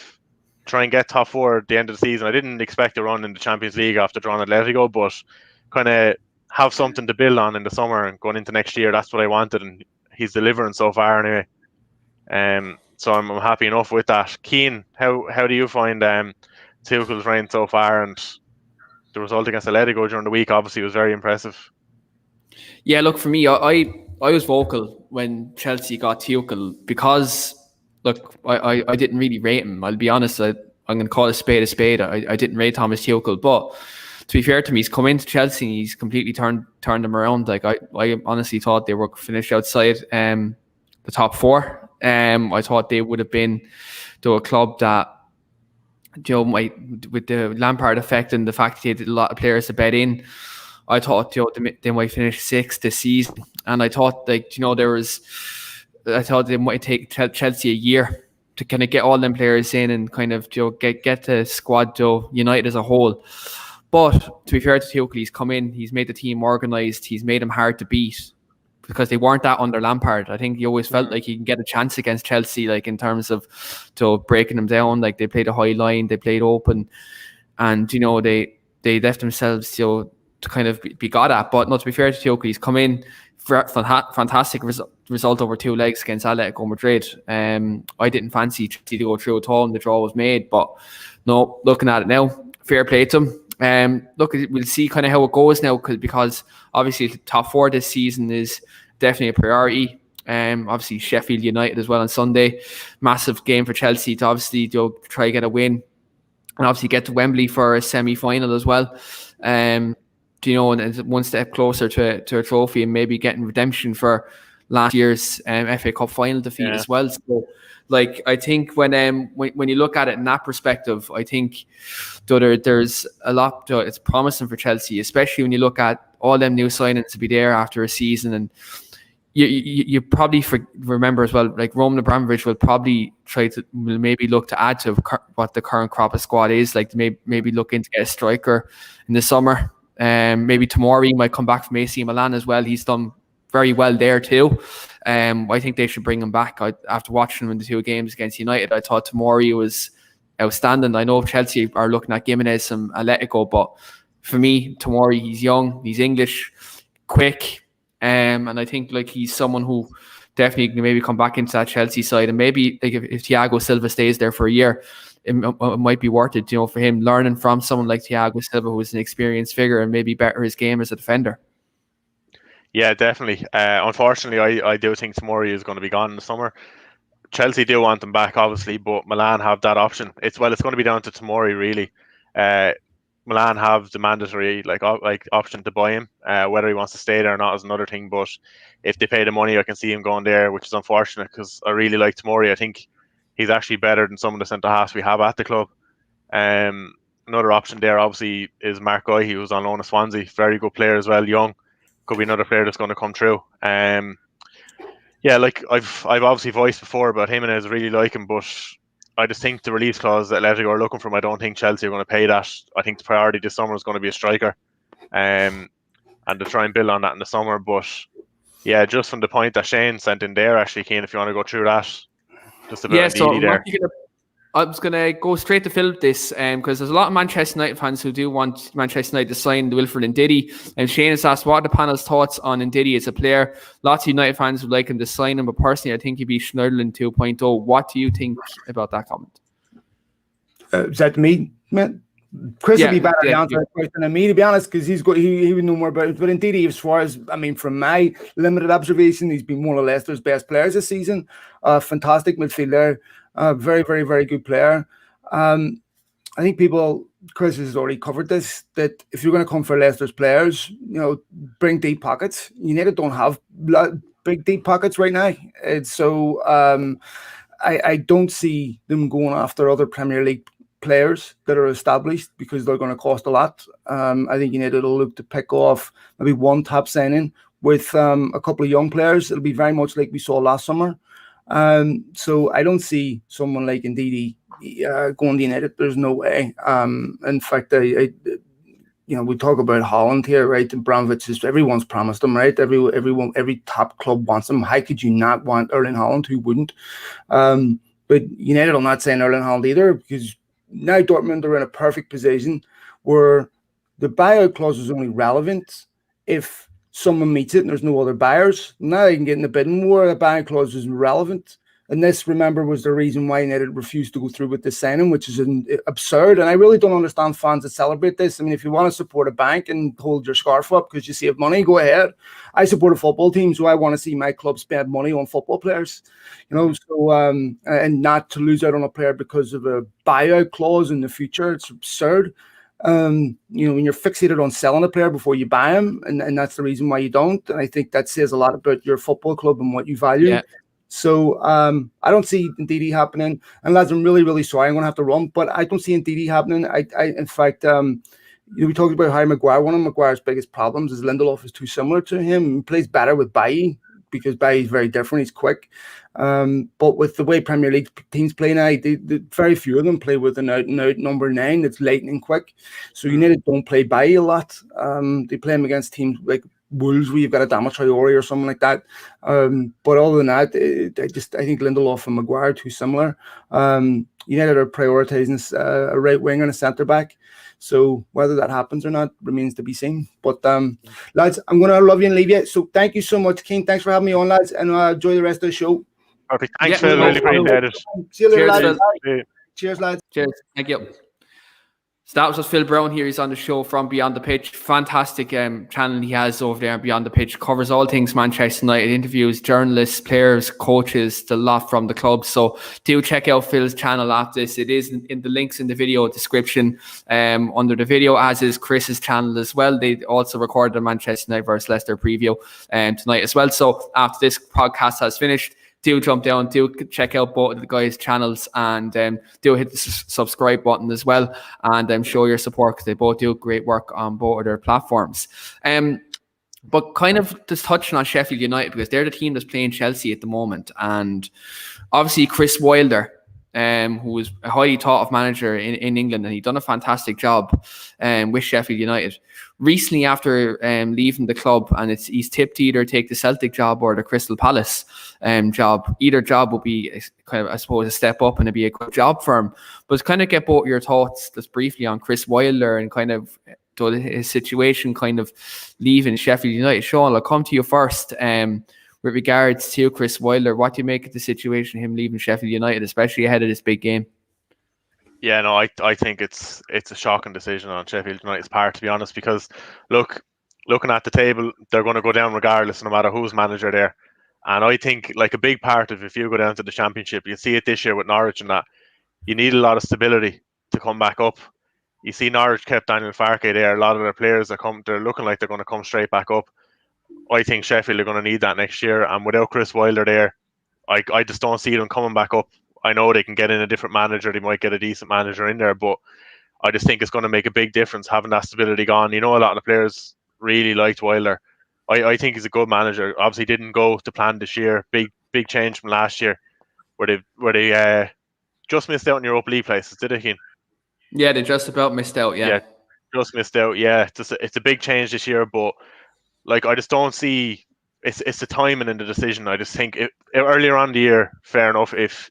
try and get top 4 at the end of the season. I didn't expect a run in the Champions League after drawing Atletico, but kind of have something to build on in the summer and going into next year. That's what I wanted, and he's delivering so far anyway. So I'm happy enough with that. Keane, how do you find Tuchel's reign so far? And the result against Atletico during the week obviously was very impressive. Yeah, look, for me, I was vocal when Chelsea got Tuchel because, look, I didn't really rate him. I'll be honest, I'm going to call a spade a spade. I didn't rate Thomas Tuchel, but to be fair to me, he's come into Chelsea and he's completely turned them around. Like I honestly thought they were finished outside the top 4. I thought they would have been to a club that, with the Lampard effect and the fact that he had a lot of players to bet in, I thought they might finish 6th this season. And I thought I thought they might take Chelsea a year to kind of get all them players in and kind of get the squad United as a whole. But to be fair to Tuchel, he's come in, he's made the team organised, he's made them hard to beat because they weren't that under Lampard. I think he always felt like he can get a chance against Chelsea, like in terms of breaking them down. Like they played a high line, they played open, and they left themselves to kind of be got at. But not to be fair to Tuchel, he's come in for fantastic result over 2 legs against Atletico Madrid. I didn't fancy Chelsea to go through at all, and the draw was made. But no, looking at it now, fair play to him. Look, we'll see kind of how it goes now because obviously the top 4 this season is definitely a priority. Obviously Sheffield United as well on Sunday, massive game for Chelsea to obviously try to get a win and obviously get to Wembley for a semi-final as well. And it's one step closer to a trophy and maybe getting redemption for last year's FA Cup final defeat as well. So, like, I think when you look at it in that perspective, I think there's a lot. It's promising for Chelsea, especially when you look at all them new signings to be there after a season, and you probably remember as well, like Roman Abramovich will probably maybe look to add to what the current crop of squad is, like maybe look into get a striker in the summer. Maybe Tomori might come back from AC Milan as well. He's done very well there too. I think they should bring him back. After watching him in the 2 games against United, I thought Tomori was outstanding. I know Chelsea are looking at Gimenez from Atletico, but for me, Tomori, he's young, he's English, quick. And I think like he's someone who definitely can maybe come back into that Chelsea side, and maybe like if Thiago Silva stays there for a year, it might be worth it, for him learning from someone like Thiago Silva, who's an experienced figure, and maybe better his game as a defender. Yeah, definitely. Unfortunately, I do think Tomori is going to be gone in the summer. Chelsea do want him back, obviously, but Milan have that option. It's going to be down to Tomori, really. Milan have the mandatory option to buy him. Whether he wants to stay there or not is another thing. But if they pay the money, I can see him going there, which is unfortunate because I really like Tomori. I think he's actually better than some of the centre halves we have at the club. Another option there, obviously, is Mark Guy, who was on loan at Swansea. Very good player as well, young. Could be another player that's going to come through. Yeah, like I've obviously voiced before about him, and I really like him, but I just think the release clause that Atletico are looking for, I don't think Chelsea are going to pay that. I think the priority this summer is going to be a striker, and to try and build on that in the summer. But yeah, just from the point that Shane sent in there, actually, Keane, if you want to go through that, just about Ndidi there. I was going to go straight to Phil this because there's a lot of Manchester United fans who do want Manchester United to sign Wilfred Ndidi. And Shane has asked, what are the panel's thoughts on Ndidi as a player? Lots of United fans would like him to sign him, but personally, I think he'd be Schneiderlin 2.0. What do you think about that comment? Is that me, Matt? Chris would be better to answer that question than me, to be honest, because he would know more about it. But Ndidi, as far as, from my limited observation, he's been one of Leicester's best players this season. Fantastic midfielder. Very, very, very good player. I think Chris has already covered this, that if you're going to come for Leicester's players, bring deep pockets. United don't have big deep pockets right now. And so I don't see them going after other Premier League players that are established because they're going to cost a lot. I think United will look to pick off maybe one top signing with a couple of young players. It'll be very much like we saw last summer. So I don't see someone like Ndidi going to United. There's no way. In fact, we talk about Holland here, right? And Abramovich everyone's promised him, right? Every top club wants him. How could you not want Erling Haaland? Who wouldn't? But United will not sign Erling Haaland either, because now Dortmund are in a perfect position where the buyout clause is only relevant if someone meets it and there's no other buyers. Now they can get in the bidding war. The buyout clause is irrelevant. And this, remember, was the reason why United refused to go through with the signing, which is absurd. And I really don't understand fans that celebrate this. If you want to support a bank and hold your scarf up because you save money, go ahead. I support a football team, so I want to see my club spend money on football players, so and not to lose out on a player because of a buyout clause in the future. It's absurd. When you're fixated on selling a player before you buy him, and that's the reason why you don't. And I think that says a lot about your football club and what you value. Yeah. So I don't see Ndidi happening. And lads, I'm really, really sorry. I'm going to have to run, but I don't see Ndidi happening. In fact, we talked about Harry Maguire. One of Maguire's biggest problems is Lindelof is too similar to him. He plays better with Bailly because Bailly is very different. He's quick. But with the way Premier League teams play now, very few of them play with an out-and-out number 9 that's lightning quick. So United don't play Bailly a lot. They play him against teams like Wolves, where you've got a Adama Traore or something like that. But other than that, I think Lindelof and Maguire are too similar. United are prioritising a right wing and a centre back. So whether that happens or not remains to be seen. But lads, I'm going to love you and leave you. So thank you so much, Keane. Thanks for having me on, lads, and enjoy the rest of the show. Perfect. Thanks, Phil. Really appreciate it. See you later, lads. Cheers, lads. Cheers. Thank you. So that was just Phil Brown here. He's on the show from Beyond the Pitch. Fantastic channel he has over there, Beyond the Pitch. Covers all things Manchester United, interviews journalists, players, coaches, the lot from the club. So do check out Phil's channel after this. It is in the links in the video description under the video, as is Chris's channel as well. They also recorded a Manchester United versus Leicester preview tonight as well. So after this podcast has finished, do jump down, do check out both of the guys' channels, and do hit the subscribe button as well, and show your support because they both do great work on both of their platforms. But kind of just touching on Sheffield United, because they're the team that's playing Chelsea at the moment. And obviously Chris Wilder, who was a highly thought of manager in England, and he'd done a fantastic job with Sheffield United. Recently, after leaving the club, and he's tipped to either take the Celtic job or the Crystal Palace job. Either job would be kind of, I suppose, a step up, and it'd be a good job for him. But kind of get both your thoughts just briefly on Chris Wilder and kind of his situation, kind of leaving Sheffield United. Sean, I'll come to you first. With regards to Chris Wilder, what do you make of the situation, him leaving Sheffield United, especially ahead of this big game? Yeah, no, I think it's a shocking decision on Sheffield United's part, to be honest, because looking at the table, they're going to go down regardless, no matter who's manager there. And I think like a big part of if you go down to the Championship, you see it this year with Norwich and that, you need a lot of stability to come back up. You see Norwich kept Daniel Farke there. A lot of their players they're looking like they're going to come straight back up. I think Sheffield are going to need that next year. And without Chris Wilder there, I just don't see them coming back up. I know they can get in a different manager. They might get a decent manager in there. But I just think it's going to make a big difference having that stability gone. You know, a lot of the players really liked Wilder. I think he's a good manager. Obviously didn't go to plan this year. Big change from last year where they just missed out on Europa League places, did they, Keane? Yeah, they just about missed out. Yeah, just missed out. Yeah, it's a big change this year, but like I just don't see it's the timing in the decision. I just think earlier on the year, fair enough. If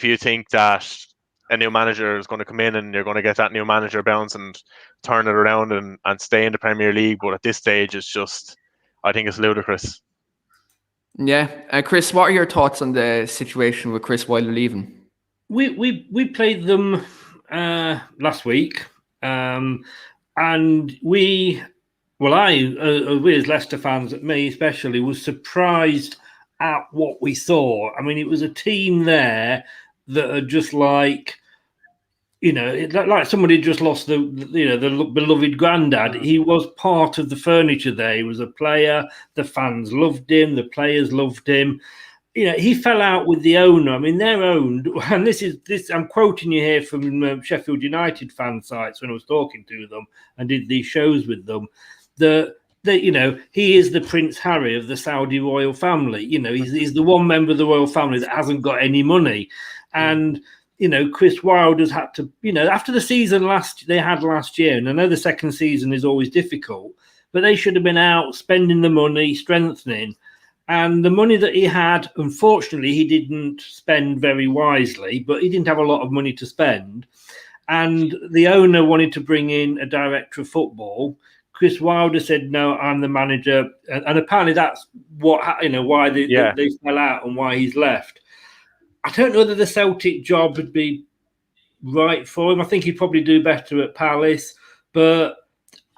you think that a new manager is going to come in and you're going to get that new manager bounce and turn it around and stay in the Premier League, but at this stage, it's just I think it's ludicrous. Yeah, Chris, what are your thoughts on the situation with Chris Wilder leaving? We played them last week, and we as Leicester fans, me especially, was surprised at what we saw. I mean, it was a team there that are just like, like somebody just lost the beloved granddad. He was part of the furniture there. He was a player. The fans loved him. The players loved him. He fell out with the owner. I mean, they're owned, and this. I'm quoting you here from Sheffield United fan sites when I was talking to them and did these shows with them. He is the Prince Harry of the Saudi royal family. He's the one member of the royal family that hasn't got any money, and Chris Wilder's had to. After the season they had last year, and I know the second season is always difficult, but they should have been out spending the money, strengthening. And the money that he had, unfortunately, he didn't spend very wisely, but he didn't have a lot of money to spend. And the owner wanted to bring in a director of football. Chris Wilder said, no, I'm the manager. And apparently that's why they fell out and why he's left. I don't know whether the Celtic job would be right for him. I think he'd probably do better at Palace. But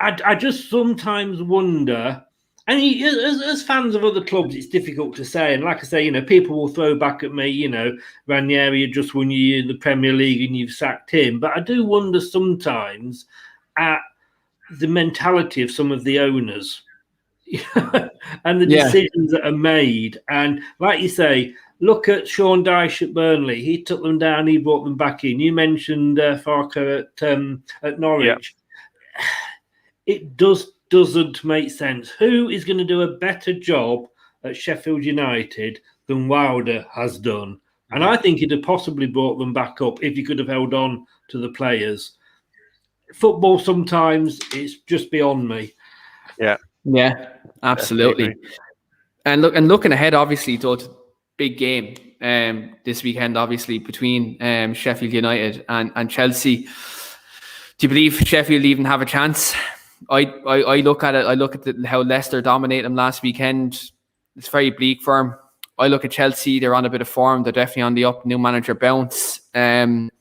I just sometimes wonder... And as fans of other clubs, it's difficult to say. And like I say, people will throw back at me, Ranieri had just won you the Premier League and you've sacked him. But I do wonder sometimes at the mentality of some of the owners and the decisions that are made. And like you say, look at Sean Dyche at Burnley. He took them down. He brought them back in. You mentioned Farke at Norwich. Yeah. It doesn't make sense. Who is going to do a better job at Sheffield United than Wilder has done? And I think he'd have possibly brought them back up if he could have held on to the players. Football sometimes it's just beyond me. Yeah, absolutely. And looking ahead, obviously, to a big game this weekend, obviously between Sheffield United and Chelsea. Do you believe Sheffield even have a chance? I look at it. I look at how Leicester dominated them last weekend. It's very bleak for them. I look at Chelsea. They're on a bit of form. They're definitely on the up. New manager bounce. With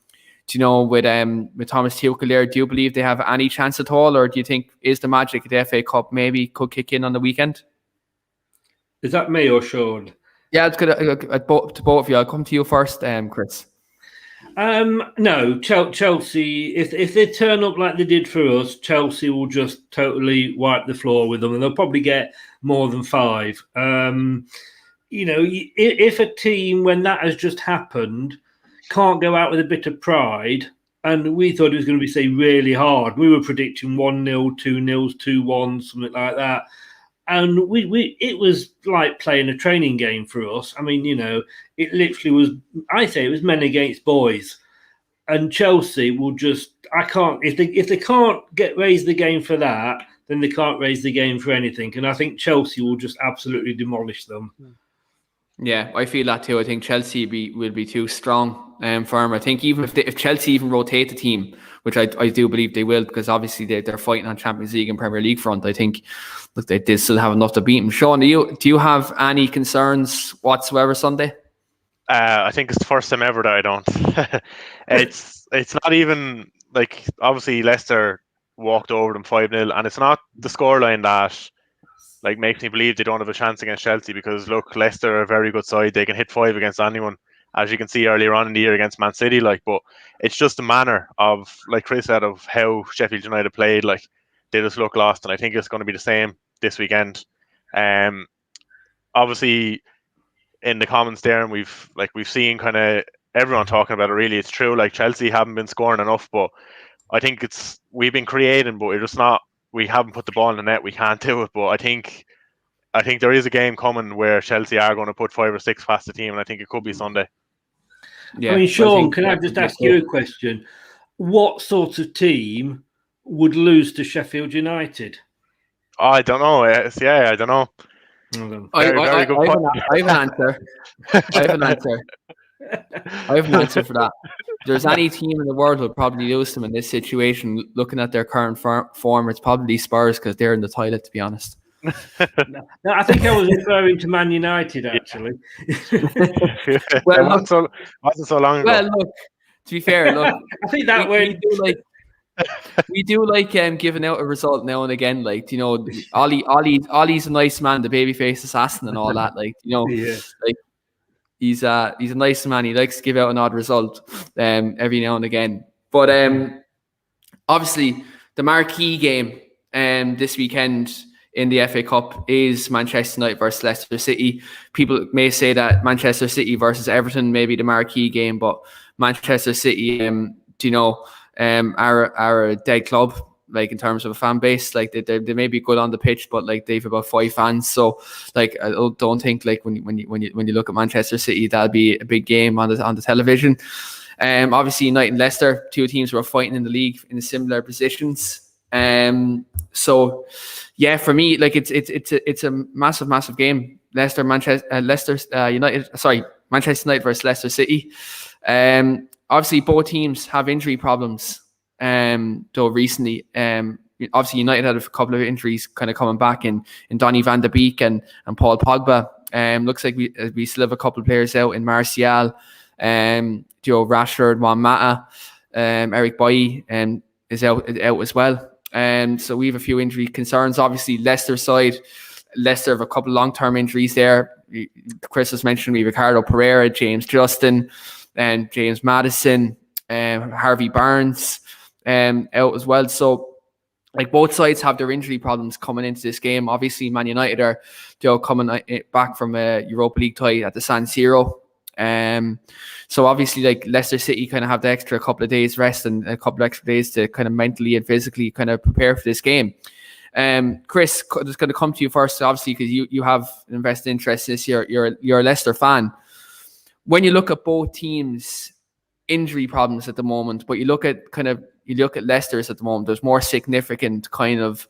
Thomas Tuchel there, do you believe they have any chance at all, or do you think is the magic of the FA Cup maybe could kick in on the weekend? Is that me or Sean? Yeah, it's good. To both of you. I'll come to you first, Chris. No, Chelsea, if they turn up like they did for us, Chelsea will just totally wipe the floor with them, and they'll probably get more than 5. If a team, when that has just happened, can't go out with a bit of pride, and we thought it was going to be, say, really hard. We were predicting 1-0, 2-0, 2-1, something like that. And it was like playing a training game for us. I mean, it literally was. I say it was men against boys, and Chelsea will just. I can't if they can't raise the game for that, then they can't raise the game for anything. And I think Chelsea will just absolutely demolish them. Yeah, I feel that too. I think Chelsea will be too strong for them. I think even if Chelsea even rotate the team, which I do believe they will, because obviously they're fighting on Champions League and Premier League front. I think they still have enough to beat them. Sean, do you have any concerns whatsoever Sunday? I think it's the first time ever that I don't. It's not even like, obviously Leicester walked over them 5-0, and it's not the scoreline that like makes me believe they don't have a chance against Chelsea, because look, Leicester are a very good side. They can hit 5 against anyone, as you can see earlier on in the year against Man City. But it's just the manner of, like Chris said, of how Sheffield United played. Like, they just look lost, and I think it's going to be the same this weekend. Obviously, in the comments there, and we've seen kind of everyone talking about it. Really, it's true. Like, Chelsea haven't been scoring enough, but I think we've been creating, but we're just not. We haven't put the ball in the net. We can't do it. But I think there is a game coming where Chelsea are going to put 5 or 6 past the team, and I think it could be Sunday. Yeah, I mean, Sean, can I just ask you a question? What sort of team would lose to Sheffield United? I don't know. I don't know. I have an answer. I have an answer for that. If there's any team in the world who would probably lose them in this situation, looking at their current form, it's probably Spurs, because they're in the toilet, to be honest. No, I think I was referring to Man United, actually. Well, wasn't so long ago. Well, look, to be fair, I think that we do like giving out a result now and again. Like, Ollie's a nice man, the babyface assassin and all that. Like, like he's a nice man. He likes to give out an odd result every now and again. But obviously the marquee game this weekend in the FA Cup is Manchester United versus Leicester City. People may say that Manchester City versus Everton may be the marquee game, but Manchester City, are a dead club, like in terms of a fan base. Like they may be good on the pitch, but like they've about 5 fans. So like I don't think like when you look at Manchester City, that'll be a big game on the television. Obviously United and Leicester, 2 teams who are fighting in the league in similar positions. So yeah, for me, like it's a massive game. Manchester United versus Leicester City. Obviously both teams have injury problems. Though recently, obviously United had a couple of injuries kind of coming back in Donny van de Beek and Paul Pogba. Looks like we still have a couple of players out in Martial, Rashford, Juan Mata, Eric Bailly is out as well. So we have a few injury concerns. Obviously, Leicester have a couple of long-term injuries there. Chris has mentioned we have Ricardo Pereira, James Justin, and James Maddison, Harvey Barnes out as well. So like both sides have their injury problems coming into this game. Obviously, Man United are coming back from a Europa League tie at the San Siro. So obviously, like Leicester City kind of have the extra couple of days rest and a couple of extra days to kind of mentally and physically kind of prepare for this game. Chris, just going to come to you first, obviously, because you have an invested interest in this. You're a Leicester fan. When you look at both teams' injury problems at the moment, but you look at Leicester's at the moment, there's more significant kind of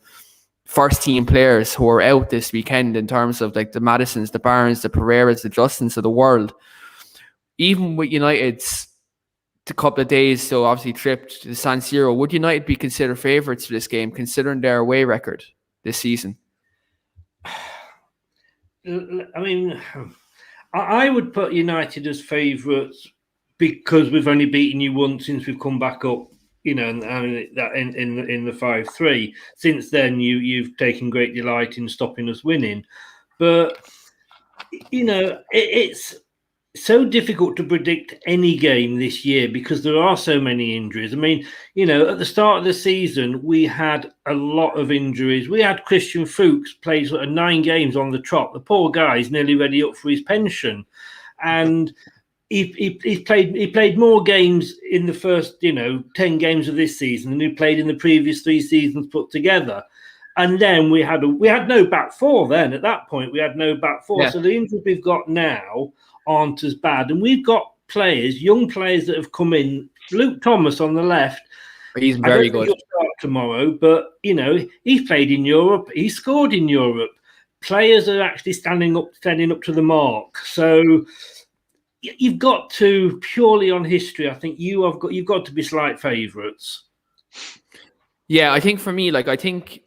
first team players who are out this weekend in terms of like the Maddisons, the Barnes, the Pereiras, the Justins of the world. Even with United's a couple of days, so obviously tripped to the San Siro, would United be considered favourites for this game, considering their away record this season? I mean, I would put United as favourites because we've only beaten you once since we've come back up, and that in the 5-3. Since then, you've taken great delight in stopping us winning, but it's so difficult to predict any game this year because there are so many injuries. I mean, at the start of the season, we had a lot of injuries. We had Christian Fuchs played sort of 9 games on the trot. The poor guy's nearly ready up for his pension. And he played more games in the first, 10 games of this season than he played in the previous 3 seasons put together. And then we had no back four then. At that point, we had no back four. Yeah. So the injuries we've got now aren't as bad. And we've got young players that have come in. Luke Thomas on the left. He's very good. He'll start tomorrow, but he's played in Europe. He scored in Europe. Players are actually standing up to the mark. So you've got to, purely on history, I think you've got to be slight favourites. Yeah, I think for me, I think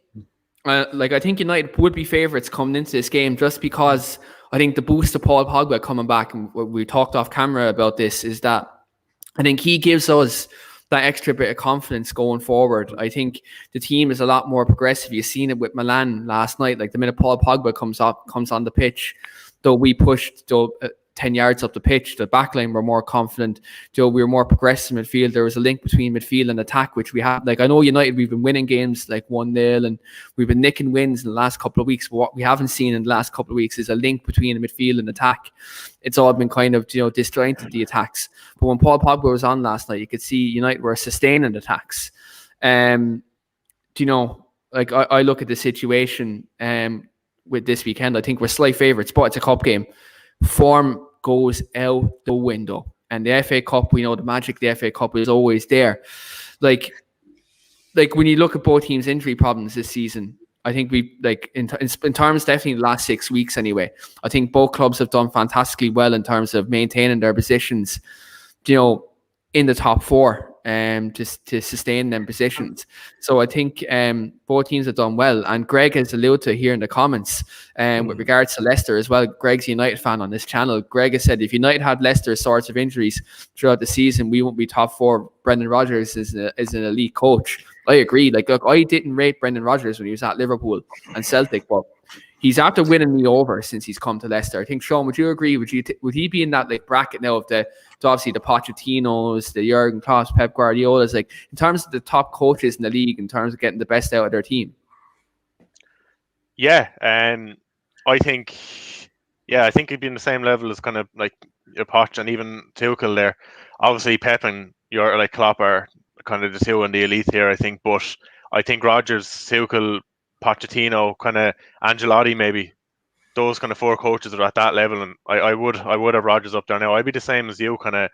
United would be favourites coming into this game, just because I think the boost of Paul Pogba coming back, and we talked off camera about this, is that I think he gives us that extra bit of confidence going forward. I think the team is a lot more progressive. You've seen it with Milan last night. Like, the minute Paul Pogba comes on the pitch, though we pushed 10 yards up the pitch, the backline were more confident. We were more progressive in midfield. There was a link between midfield and attack, which we have. I know United, we've been winning games 1-0, and we've been nicking wins in the last couple of weeks. But what we haven't seen in the last couple of weeks is a link between the midfield and attack. It's all been kind of, disjointed, the attacks. But when Paul Pogba was on last night, you could see United were sustaining attacks. I look at the situation with this weekend. I think we're slight favourites, but it's a cup game. Form goes out the window, and the FA Cup, we know the magic of the FA Cup is always there. Like when you look at both teams' injury problems this season, I think we in terms, definitely the last 6 weeks anyway, I think both clubs have done fantastically well in terms of maintaining their positions, in the top four, to sustain them positions. So I think both teams have done well. And Greg has alluded to here in the comments with regards to Leicester as well. Greg's a United fan on this channel. Greg has said, if United had Leicester's sorts of injuries throughout the season, we won't be top four. Brendan Rodgers is an elite coach. I agree. Look, I didn't rate Brendan Rodgers when he was at Liverpool and Celtic, but he's after winning me over since he's come to Leicester. I think, Sean, would you agree? Would he be in that bracket now of obviously the Pochettinos, the Jurgen Klopp, Pep Guardiolas, in terms of the top coaches in the league, in terms of getting the best out of their team? Yeah, I think he'd be in the same level as kind of Poch and even Tuchel there. Obviously, Pep and Klopp are kind of the two in the elite here, I think. But I think Rodgers, Tuchel, Pochettino, kind of Ancelotti, maybe those kind of four coaches are at that level, and I would have Rodgers up there now. I'd be the same as you. Kind of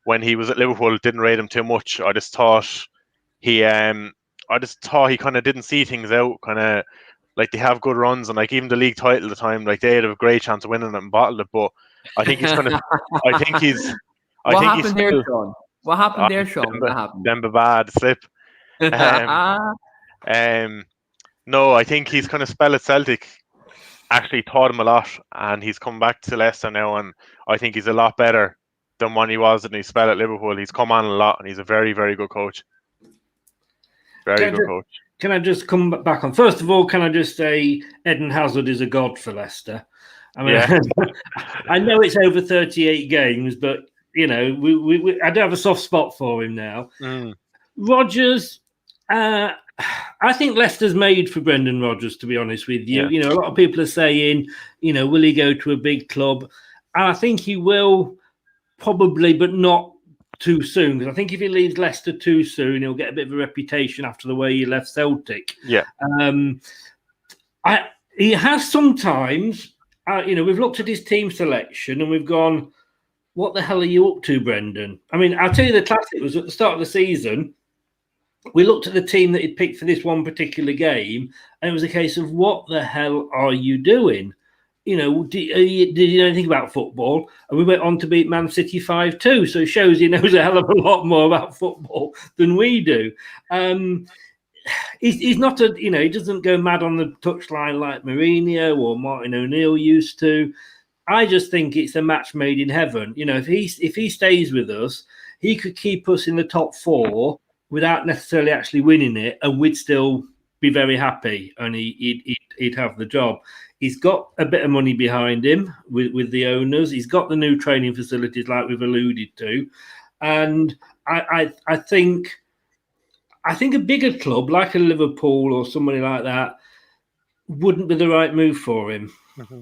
when he was at Liverpool, didn't rate him too much. I just thought he kind of didn't see things out. Kind of they have good runs, and even the league title at the time, they had a great chance of winning it and bottled it. But I think he's kind of. I think he's. What happened there, Sean? What happened there, Sean? What happened? Demba bad slip. No, I think he's kind of spell at Celtic actually taught him a lot, and he's come back to Leicester now, and I think he's a lot better than when he was in his spell at Liverpool. He's come on a lot, and he's a very, very good coach. Very good coach. Can I just come back on? First of all, can I just say Eden Hazard is a god for Leicester? I mean, yeah. I know it's over 38 games, but I do have a soft spot for him now. Rodgers, I think Leicester's made for Brendan Rodgers, to be honest with you. Yeah. A lot of people are saying, will he go to a big club? And I think he will, probably, but not too soon. Because I think if he leaves Leicester too soon, he'll get a bit of a reputation after the way he left Celtic. Yeah. He has sometimes, we've looked at his team selection and we've gone, what the hell are you up to, Brendan? I mean, I'll tell you, the classic was at the start of the season. We looked at the team that he'd picked for this one particular game, and it was a case of, what the hell are you doing? Did you know anything about football? And we went on to beat Man City 5-2, so it shows he knows a hell of a lot more about football than we do. He's not he doesn't go mad on the touchline like Mourinho or Martin O'Neill used to. I just think it's a match made in heaven. If he stays with us, he could keep us in the top four without necessarily actually winning it, and we'd still be very happy, and he'd have the job. He's got a bit of money behind him with the owners. He's got the new training facilities, like we've alluded to, and I think a bigger club like a Liverpool or somebody like that wouldn't be the right move for him. Mm-hmm.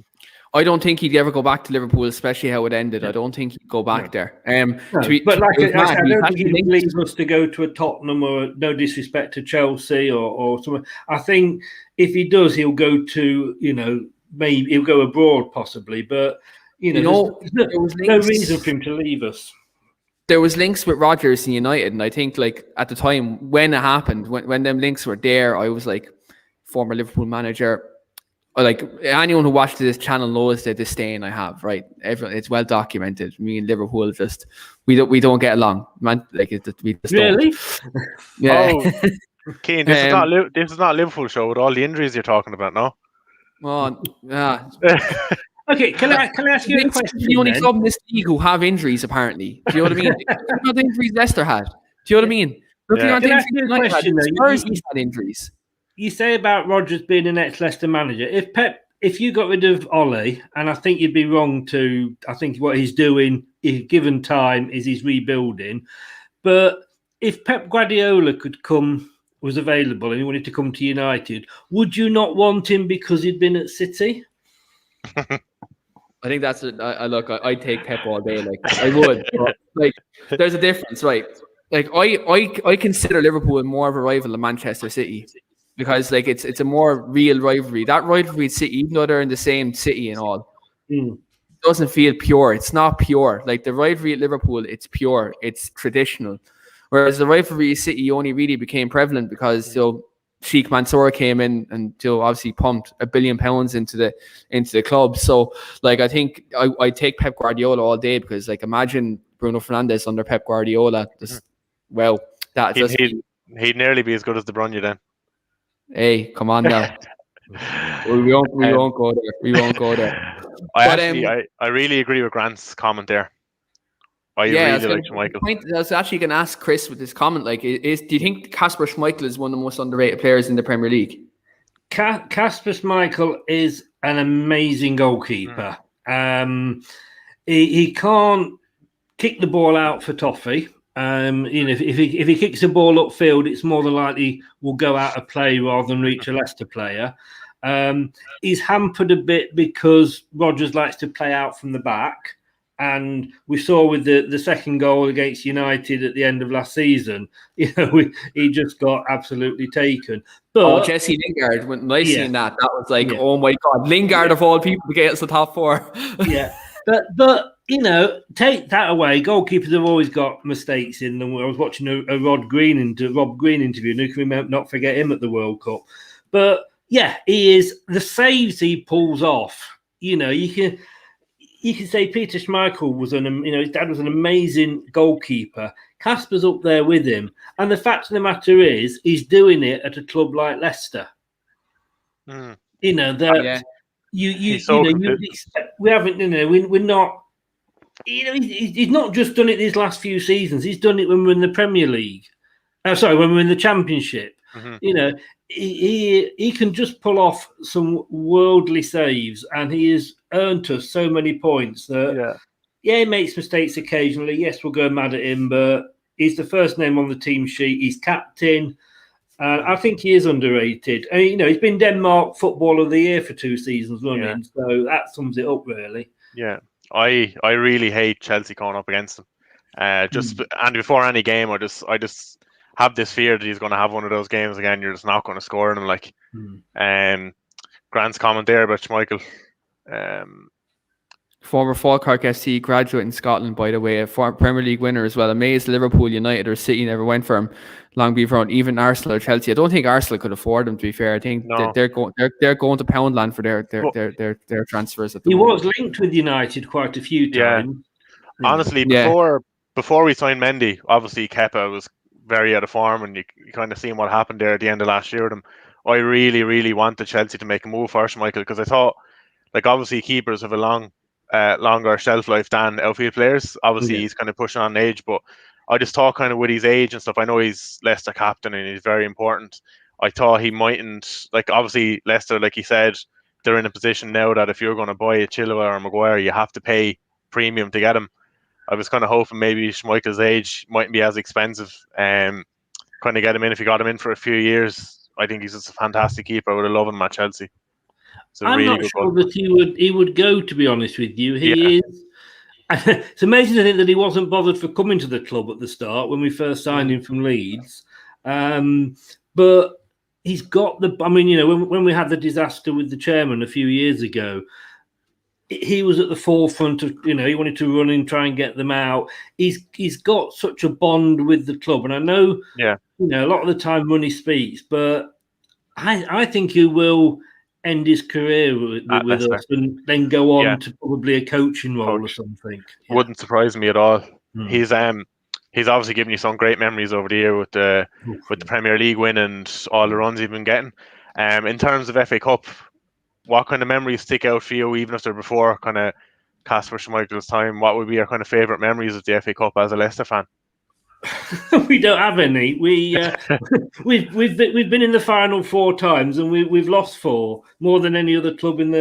I don't think he'd ever go back to Liverpool, especially how it ended. I don't think he'd go back there. But like I said, I don't think he'd leave us to go to a Tottenham, or no disrespect to Chelsea or somewhere. I think if he does, he'll go to, maybe he'll go abroad possibly, but there's no reason for him to leave us. There was links with Rodgers and United, and I think like at the time when it happened, when them links were there, I was like, former Liverpool manager. Like anyone who watched this channel knows the disdain I have, right? It's well documented. Me and Liverpool just we don't get along, man. Like we just really don't. Yeah. Oh, Keane, this is not a Liverpool show with all the injuries you're talking about, no? Well, yeah. Okay, can I ask you a question? The only club in this league who have injuries, apparently. Do you know what I mean? Look at the injuries Leicester had. Do you know what I mean? Look at the injuries United had. Spurs had injuries. You say about Rodgers being an ex-Leicester manager. If you got rid of Ole, and I think you'd be wrong to, I think what he's doing, if given time, is he's rebuilding. But if Pep Guardiola was available and he wanted to come to United, would you not want him because he'd been at City? I think that's I'd take Pep all day. Like I would. But, like there's a difference, right? Like I consider Liverpool more of a rival than Manchester City. Because like it's a more real rivalry. That rivalry with City, even though they're in the same city and all, doesn't feel pure. It's not pure. Like the rivalry at Liverpool, it's pure. It's traditional. Whereas the rivalry at City only really became prevalent because Sheikh Mansour came in and obviously pumped £1 billion into the club. So like I think I take Pep Guardiola all day because like imagine Bruno Fernandes under Pep Guardiola. He'd nearly be as good as De Bruyne then. Hey, come on now. we won't go there. We won't go there. I really agree with Grant's comment there. I really like Schmeichel. I was actually going to ask Chris with this comment. Like, do you think Kasper Schmeichel is one of the most underrated players in the Premier League? Kasper Schmeichel is an amazing goalkeeper. He can't kick the ball out for toffee. If he kicks the ball upfield, it's more than likely will go out of play rather than reach a Leicester player. He's hampered a bit because Rodgers likes to play out from the back, and we saw with the second goal against United at the end of last season, he just got absolutely taken. But Jesse Lingard, when I seen that was like, oh my God, Lingard of all people to get us the top four. Yeah, but. Take that away. Goalkeepers have always got mistakes in them. I was watching a Rob Green interview, and who can not forget him at the World Cup? But yeah, he is the saves he pulls off. You can say Peter Schmeichel was his dad was an amazing goalkeeper. Kasper's up there with him, and the fact of the matter is, he's doing it at a club like Leicester. We haven't. We're not. He's not just done it these last few seasons. He's done it when we're in the Premier League. When we're in the Championship. Mm-hmm. He can just pull off some worldly saves, and he has earned us so many points that he makes mistakes occasionally. Yes, we'll go mad at him, but he's the first name on the team sheet. He's captain. I think he is underrated. He's been Denmark Footballer of the Year for 2 seasons running, so that sums it up really. Yeah. I really hate Chelsea going up against him. And before any game, I just have this fear that he's going to have one of those games again. You're just not going to score in him. Like, Grant's comment there about Schmeichel. Former Falkirk FC graduate in Scotland, by the way, a former Premier League winner as well. Amazed Liverpool, United, or City never went for him. Long before even Arsenal or Chelsea. I don't think Arsenal could afford him. To be fair, I think they're going to Poundland for their transfers. He was linked with United quite a few times. Yeah. Honestly, before we signed Mendy, obviously Kepa was very out of form, and you kind of seen what happened there at the end of last year with him. I really, really wanted Chelsea to make a move for Schmeichel because I thought, like, obviously keepers have a longer shelf life than outfield players. Obviously, he's kind of pushing on age, but I just thought kind of with his age and stuff, I know he's Leicester captain and he's very important. I thought he mightn't, like, obviously Leicester, like he said, they're in a position now that if you're going to buy a Chilwell or a Maguire, you have to pay premium to get him. I was kind of hoping maybe Schmeichel's age mightn't be as expensive. Kind of get him in if you got him in for a few years. I think he's just a fantastic keeper. I would have loved him at Chelsea. a I'm really not good sure goal. that he would go, to be honest with you. He is. It's amazing to think that he wasn't bothered for coming to the club at the start when we first signed him from Leeds. But he's got the. I mean, when we had the disaster with the chairman a few years ago, he was at the forefront of. He wanted to run and try and get them out. He's got such a bond with the club, and I know. Yeah. A lot of the time money speaks, but I think he will end his career with us and then go on to probably a coaching role or something. Yeah. Wouldn't surprise me at all. He's obviously given you some great memories over the year with the Premier League win and all the runs he's been getting. In terms of FA Cup, what kind of memories stick out for you, even if they're before kind of Casper Schmeichel's time? What would be your kind of favourite memories of the FA Cup as a Leicester fan? We don't have any. We've been in the final 4 times and we've lost 4, more than any other club in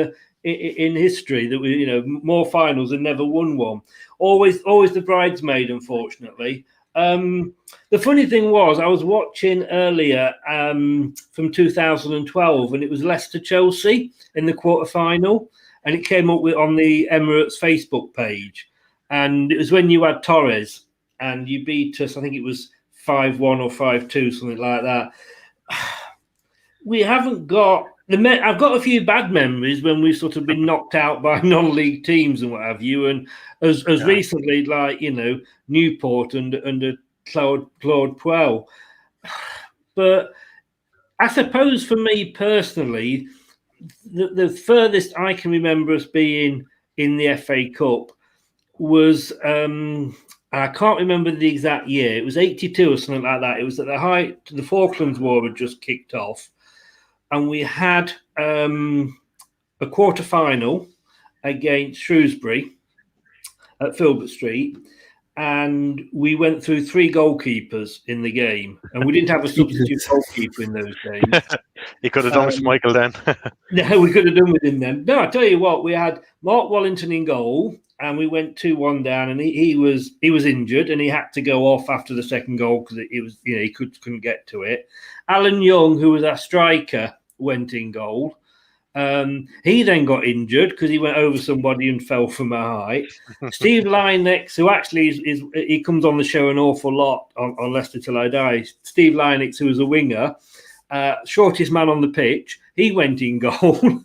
history. That more finals and never won one. Always the bridesmaid, unfortunately. The funny thing was, I was watching earlier from 2012, and it was Leicester Chelsea in the quarterfinal, and it came up on the Emirates Facebook page, and it was when you had Torres. And you beat us, I think it was 5-1 or 5-2, something like that. We haven't got... I've got a few bad memories when we've sort of been knocked out by non-league teams and what have you. And as recently, like, Newport under Claude Puel. But I suppose for me personally, the furthest I can remember us being in the FA Cup was... I can't remember the exact year. It was 82 or something like that. It was at the height, the Falklands War had just kicked off. And we had a quarter-final against Shrewsbury at Filbert Street. And we went through 3 goalkeepers in the game. And we didn't have a substitute goalkeeper in those days. You could have done with Michael then. No, we could have done with him then. No, I tell you what, we had Mark Wallington in goal. And we went 2-1 down, and he was injured, and he had to go off after the second goal because it was he couldn't get to it. Alan Young, who was our striker, went in goal. He then got injured because he went over somebody and fell from a height. Steve Lynex, who actually he comes on the show an awful lot on Leicester Till I Die. Steve Lynex, who was a winger, shortest man on the pitch, he went in goal.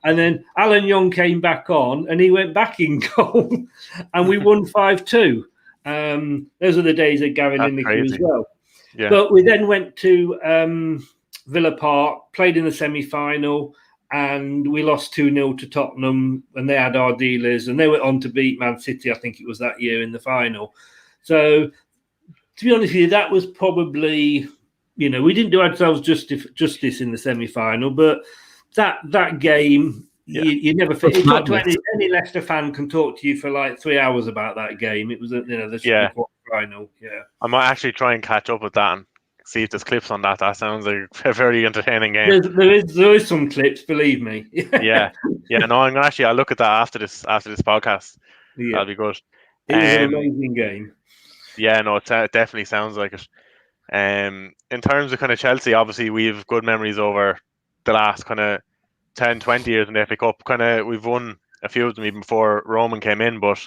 And then Alan Young came back on and he went back in goal and we won 5-2. Those are the days of Gary Lineker as well. Yeah. But we then went to Villa Park, played in the semi-final, and we lost 2-0 to Tottenham, and they had our dealers, and they went on to beat Man City, I think it was that year, in the final. So, to be honest with you, that was probably, we didn't do ourselves justice in the semi-final, but that game, you never forget. Any Leicester fan can talk to you for like 3 hours about that game. It was, the quarter-final. Yeah, I might actually try and catch up with that and see if there's clips on that. That sounds like a very entertaining game. There is some clips, believe me. Yeah. No, I'm gonna I'll look at that after this podcast. Yeah. That'll be good. It was an amazing game. Yeah, no, it definitely sounds like it. In terms of kind of Chelsea, obviously we have good memories over the last kind of 10, 20 years in the FA Cup. Kind of we've won a few of them even before Roman came in, but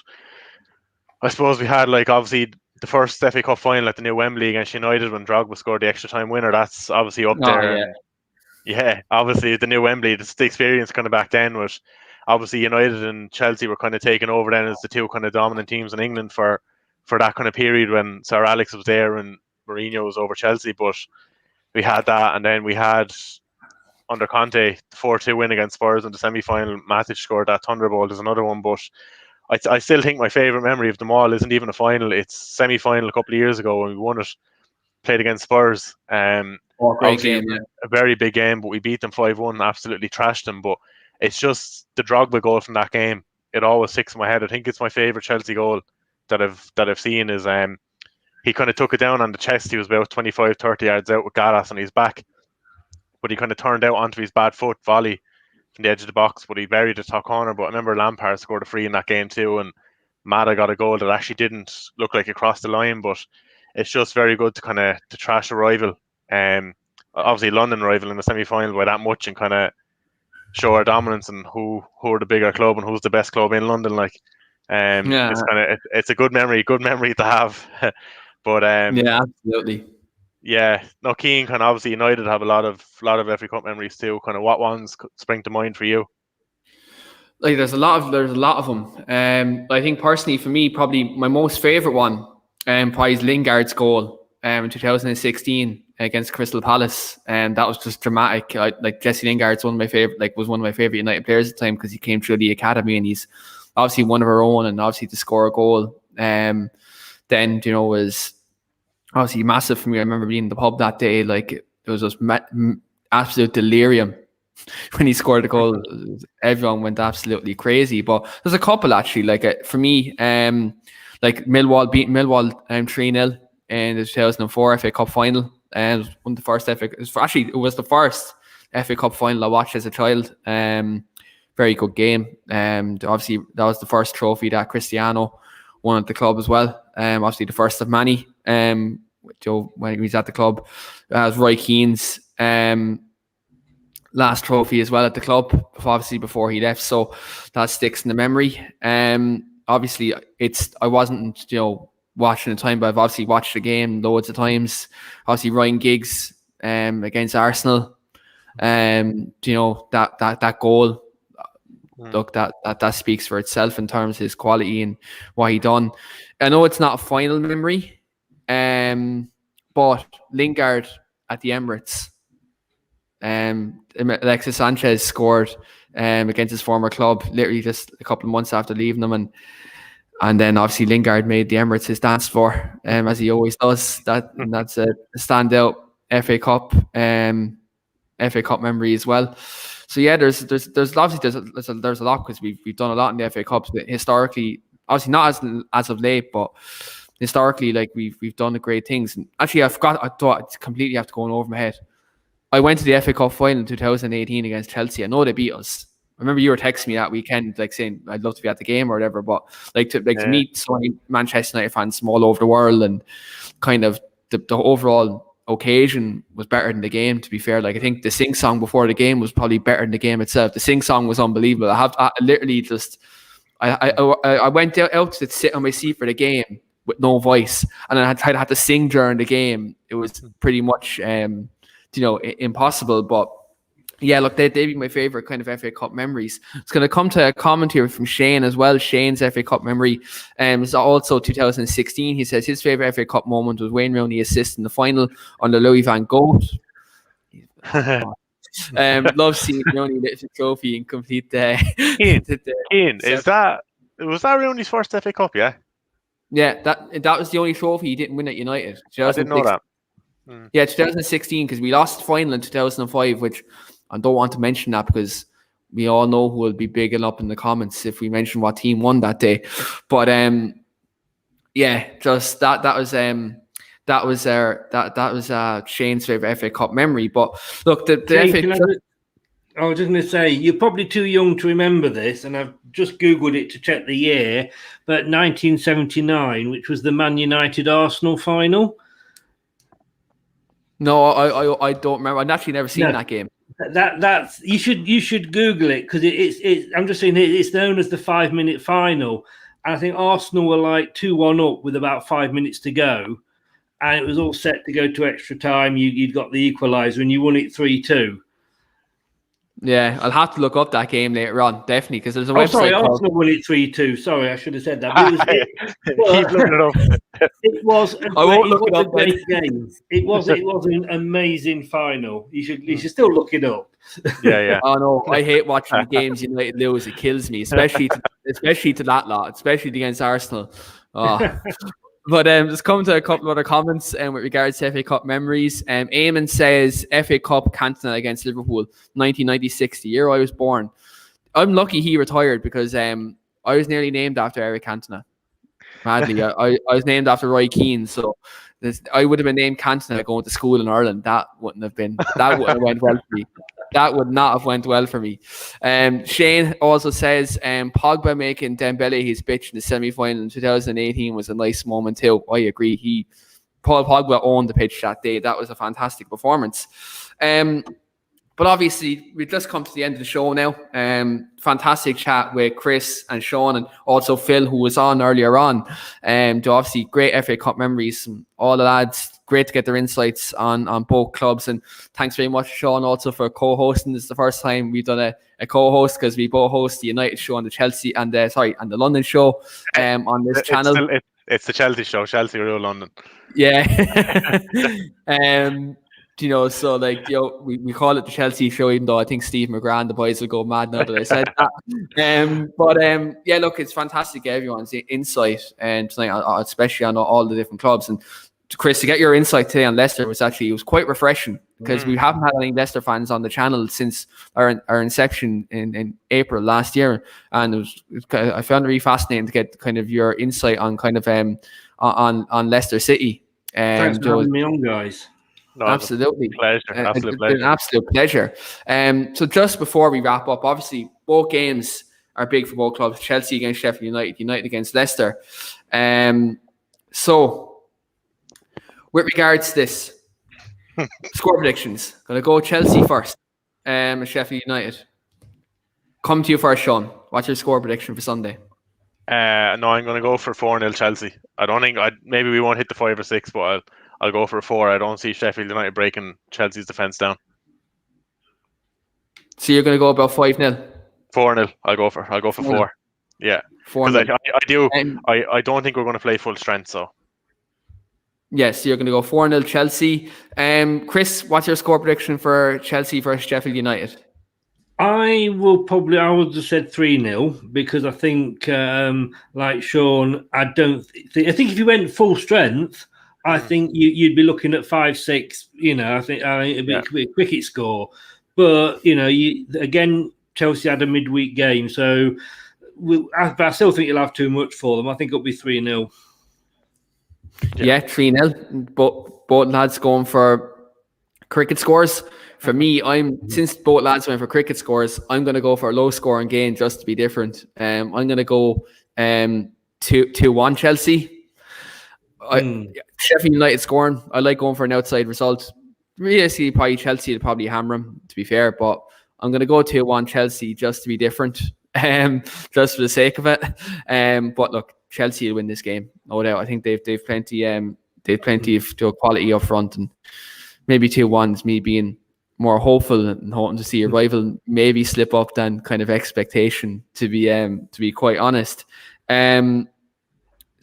I suppose we had obviously the first FA Cup final at the new Wembley against United when Drogba scored the extra time winner. That's obviously up there. Yeah, obviously the new Wembley, the experience kind of back then was obviously United and Chelsea were kind of taken over then as the 2 kind of dominant teams in England for that kind of period when Sir Alex was there and Mourinho was over Chelsea. But we had that, and then we had under Conte, the 4-2 win against Spurs in the semi-final. Matic scored that thunderbolt is another one, but I still think my favourite memory of them all isn't even a final. It's semi-final a couple of years ago when we won it, played against Spurs. Great game, a very big game, but we beat them 5-1, absolutely trashed them. But it's just the Drogba goal from that game. It always sticks in my head. I think it's my favourite Chelsea goal that I've seen is he kind of took it down on the chest. He was about 25, 30 yards out with Gallas on his back, but he kind of turned out onto his bad foot volley from the edge of the box, but he buried the top corner. But I remember Lampard scored a free in that game too, and Mata got a goal that actually didn't look like it crossed the line. But it's just very good to trash a rival, obviously London rival in the semi-final by that much, and kind of show our dominance and who are the bigger club and who's the best club in London. Like, it's a good memory to have. But yeah, absolutely. Yeah, no, Keane kind of obviously United have a lot of FA Cup memories too. Kind of what ones spring to mind for you? Like there's a lot of them. I think personally for me, probably my most favourite one, probably is Lingard's goal in 2016 against Crystal Palace, and that was just dramatic. Like Jesse Lingard's one of my favourite United players at the time because he came through the academy and he's obviously one of our own, and obviously to score a goal, then was obviously massive for me. I remember being in the pub that day, like it was just absolute delirium when he scored the goal. Everyone went absolutely crazy. But there's a couple actually, like for me, like Millwall beat Millwall 3-0 in the 2004 FA Cup final, and it was one of the first it was the first FA Cup final I watched as a child. Very good game. Obviously that was the first trophy that Cristiano won at the club as well. Obviously the first of many. Joe when he was at the club, was Roy Keane's last trophy as well at the club, obviously before he left. So that sticks in the memory. Obviously I wasn't watching the time, but I've obviously watched the game loads of times. Obviously Ryan Giggs against Arsenal. That goal. Look, that speaks for itself in terms of his quality and what he done. I know it's not a final memory, but Lingard at the Emirates, Alexis Sanchez scored against his former club literally just a couple of months after leaving them, and then obviously Lingard made the Emirates his dance floor, as he always does. That's a standout FA Cup memory as well. So yeah, there's obviously there's a lot because we've done a lot in the FA Cups, but historically, obviously not as of late, but historically, like we've done the great things. And actually, I thought I completely have to go over my head. I went to the FA Cup final in 2018 against Chelsea. I know they beat us. I remember you were texting me that weekend, like saying I'd love to be at the game or whatever. But to meet so many Manchester United fans from all over the world, and kind of the overall occasion was better than the game, to be fair. Like I think the sing song before the game was probably better than the game itself. The sing song was unbelievable. I literally just I went out to sit on my seat for the game with no voice, and then I had to sing during the game. It was pretty much impossible. But yeah, look, they'd be my favourite kind of FA Cup memories. It's going to come to a comment here from Shane as well. Shane's FA Cup memory is also 2016. He says his favourite FA Cup moment was Wayne Rooney assist in the final under Louis van Gaal. Love seeing Rooney lift the trophy and complete the... Keane, was that Rooney's first FA Cup, yeah? Yeah, that was the only trophy he didn't win at United. I didn't know that. Yeah, 2016, because we lost the final in 2005, which I don't want to mention that because we all know who will be bigging up in the comments if we mention what team won that day. But yeah, just that was Shane's favourite FA Cup memory. But look, the FA. I was just going to say, you're probably too young to remember this, and I've just Googled it to check the year, but 1979, which was the Man United Arsenal final. No, I don't remember. I've actually never seen that game. That's you should Google it because it's I'm just saying it's known as the 5-minute final, and I think Arsenal were like 2-1 up with about 5 minutes to go, and it was all set to go to extra time. You'd got the equaliser and you won it 3-2. Yeah, I'll have to look up that game later on, definitely, because there's a website. Sorry, Arsenal won it 3-2. Sorry, I should have said that. Keep looking it up. It was a great game. It was an amazing final. You should still look it up. Yeah. Oh no, I hate watching the games United lose. It kills me, especially to that lot, especially against Arsenal. Oh. But just come to a couple other comments with regards to FA Cup memories. Eamon says FA Cup Cantona against Liverpool, 1996, the year I was born. I'm lucky he retired because I was nearly named after Eric Cantona. Madly, I was named after Roy Keane, so I would have been named Cantona going to school in Ireland. That wouldn't have went well for me. That would not have went well for me. Shane also says Pogba making Dembele his bitch in the semi-final in 2018 was a nice moment too. I agree. Paul Pogba owned the pitch that day. That was a fantastic performance. But obviously, we've just come to the end of the show now. Fantastic chat with Chris and Sean, and also Phil, who was on earlier on. Obviously, great FA Cup memories from all the lads. Great to get their insights on both clubs. And thanks very much, Sean, also for co-hosting. This is the first time we've done a co-host, because we both host the United show and the Chelsea and the London show on this channel. It's the Chelsea show, Chelsea Real London. Yeah. So we call it the Chelsea show, even though I think Steve McGrath and the boys will go mad now that I said that. Look, it's fantastic, everyone's insight tonight, especially on all the different clubs. And Chris, to get your insight today on Leicester it was quite refreshing, because we haven't had any Leicester fans on the channel since our inception in April last year, and I found it really fascinating to get kind of your insight on on Leicester City. Thanks for having me on, guys. No, absolutely. Absolute pleasure. An absolute pleasure. So just before we wrap up, obviously both games are big for both clubs. Chelsea against Sheffield United, United against Leicester. So with regards to this, score predictions. Going to go Chelsea first, Sheffield United. Come to you first, Sean. What's your score prediction for Sunday? No, I'm going to go for 4-0 Chelsea. I don't think maybe we won't hit the 5 or 6, but I'll go for a 4. I don't see Sheffield United breaking Chelsea's defence down. So you're going to go about 5-0? 4-0. I'll go for 4. Yeah. 4-0. I don't think we're going to play full strength. So. Yes, you're going to go 4-0 Chelsea. Chris, what's your score prediction for Chelsea versus Sheffield United? I would have said 3-0, because I think, like Sean, I think if you went full strength, I think you'd be looking at 5-6. I think it'd be a cricket score. But again, Chelsea had a midweek game, so I still think you'll have too much for them. I think it'll be 3-0. Yeah, 3-0. Both lads going for cricket scores. For me, since both lads went for cricket scores, I'm going to go for a low scoring game just to be different. I'm going to go 2-1 Chelsea. Sheffield United scoring. I like going for an outside result. Realistically, probably Chelsea will probably hammer them, to be fair, but I'm going to go 2-1 Chelsea just to be different, just for the sake of it. But look, Chelsea will win this game, no doubt. I think they've plenty of quality up front, and maybe 2-1 is me being more hopeful and hoping to see a rival maybe slip up than kind of expectation, to be quite honest.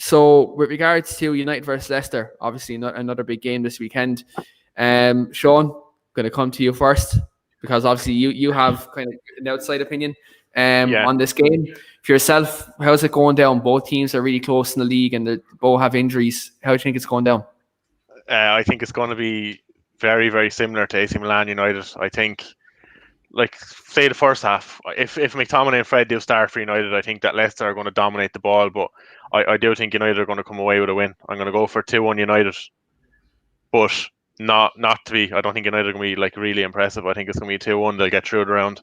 So with regards to United versus Leicester, obviously another big game this weekend. Sean, going to come to you first, because obviously you have kind of an outside opinion on this game. For yourself, how's it going down? Both teams are really close in the league, and they both have injuries. How do you think it's going down? I think it's going to be very, very similar to AC Milan United. I think, say the first half, if McTominay and Fred do start for United, I think that Leicester are going to dominate the ball, but I do think United are going to come away with a win. I'm going to go for 2-1 United, but not to be. I don't think United are going to be really impressive. I think it's going to be 2-1. They'll get through the round.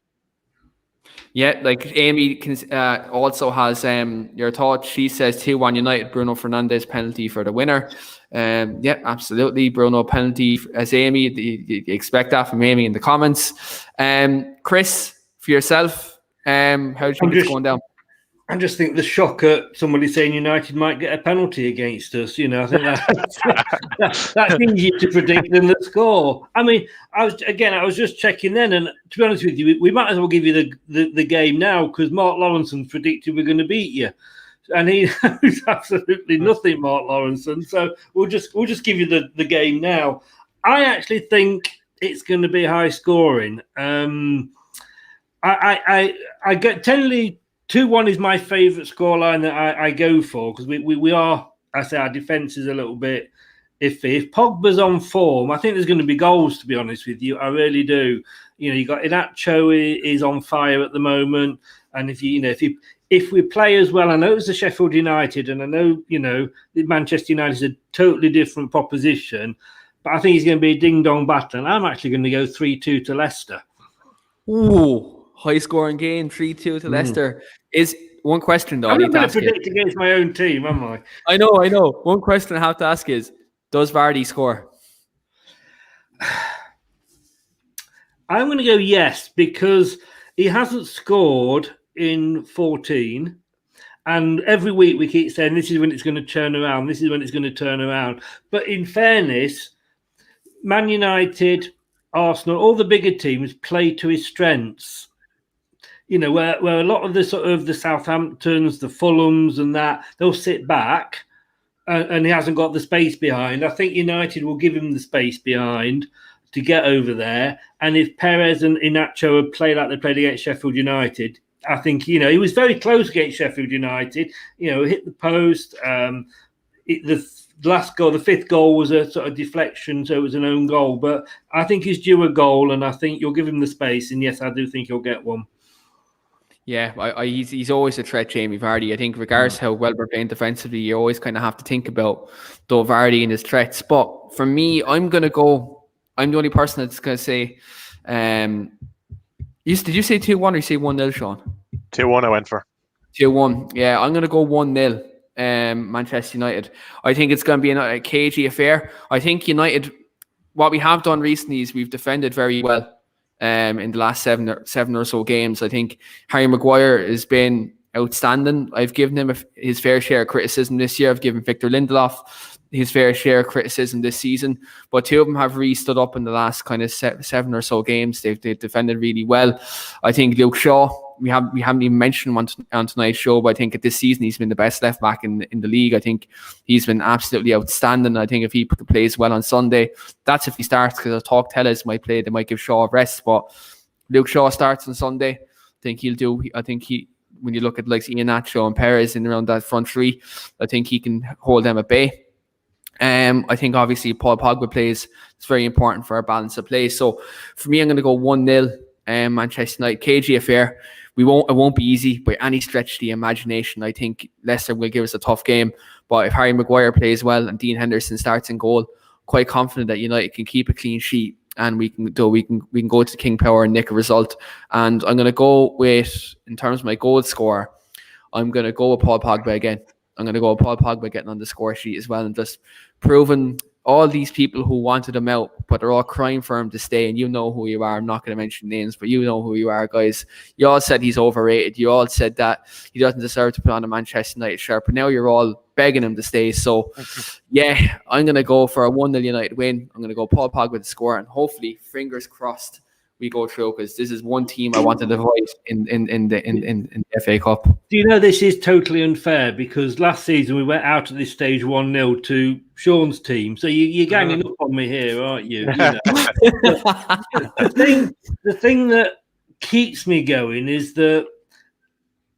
Yeah, Amy also has your thoughts. She says 2-1 United, Bruno Fernandes penalty for the winner. Yeah, absolutely. Bruno penalty as Amy. You expect that from Amy in the comments. Chris, for yourself, how do you think it's going down? I just think the shock at somebody saying United might get a penalty against us. I think that's easier to predict than the score. I mean, I was just checking then, and to be honest with you, we might as well give you the game now, because Mark Lawrenson predicted we're going to beat you, and he knows absolutely nothing, Mark Lawrenson. So we'll just give you the game now. I actually think it's going to be high scoring. I get generally. 2-1 is my favourite scoreline that I go for, because we are, I say, our defence is a little bit iffy. If Pogba's on form, I think there's going to be goals, to be honest with you. I really do. You got Inacho is on fire at the moment, and if we play as well, I know it's the Sheffield United, and I know Manchester United is a totally different proposition, but I think it's going to be a ding-dong battle, and I'm actually going to go 3-2 to Leicester. Ooh. High scoring game, 3-2 to Leicester. Is one question though. I'm not going to predict against my own team, am I? I know. One question I have to ask is, does Vardy score? I'm going to go yes, because he hasn't scored in 14. And every week we keep saying, this is when it's going to turn around. This is when it's going to turn around. But in fairness, Man United, Arsenal, all the bigger teams play to his strengths. You know, where a lot of the sort of the Southamptons, the Fulhams and that, they'll sit back and he hasn't got the space behind. I think United will give him the space behind to get over there. And if Perez and Iheanacho would play like they played against Sheffield United, I think, he was very close against Sheffield United, hit the post. The last goal, the fifth goal, was a sort of deflection, so it was an own goal. But I think he's due a goal, and I think you'll give him the space. And yes, I do think he'll get one. Yeah, he's always a threat, Jamie Vardy. I think regardless how well we're playing defensively, you always kind of have to think about though Vardy and his threats. But for me, I'm the only person that's going to say, did you say 2-1 or you say 1-0, Sean? 2-1 I went for. 2-1. Yeah, I'm going to go 1-0. Manchester United. I think it's going to be a cagey affair. I think United, what we have done recently is we've defended very well in the last seven or so games. I think Harry Maguire has been outstanding. I've given him his fair share of criticism this year. I've given Victor Lindelof his fair share of criticism this season, but two of them have really stood up in the last kind of seven or so games. They've defended really well. I think Luke Shaw, we haven't even mentioned him on tonight's show, but I think this season he's been the best left back in the league. I think he's been absolutely outstanding. I think if he plays well on Sunday, that's if he starts, because I talk Tellez might play, they might give Shaw a rest, but Luke Shaw starts on Sunday. I think he'll do. I think when you look at like Iheanacho and Perez in around that front three, I think he can hold them at bay. I think obviously Paul Pogba plays. It's very important for our balance of play. So for me, I'm going to go 1-0 Manchester United. Cagey affair. It won't be easy by any stretch of the imagination. I think Leicester will give us a tough game. But if Harry Maguire plays well and Dean Henderson starts in goal, quite confident that United can keep a clean sheet and we can go to King Power and nick a result. And I'm going to go with, in terms of my goal scorer, I'm going to go with Paul Pogba again. I'm going to go with Paul Pogba getting on the score sheet as well and just proving all these people who wanted him out, but they're all crying for him to stay. And you know who you are. I'm not going to mention names, but you know who you are, guys. You all said he's overrated. You all said that he doesn't deserve to put on a Manchester United shirt, but now you're all begging him to stay. So, yeah, I'm going to go for a 1-0 United win. I'm going to go Paul Pogba to score, and hopefully, fingers crossed, we go through, because this is one team I wanted to avoid in the FA Cup. Do you know this is totally unfair, because last season we went out at this stage 1-0 to Sean's team, so you're ganging up on me here, aren't you? The thing that keeps me going is that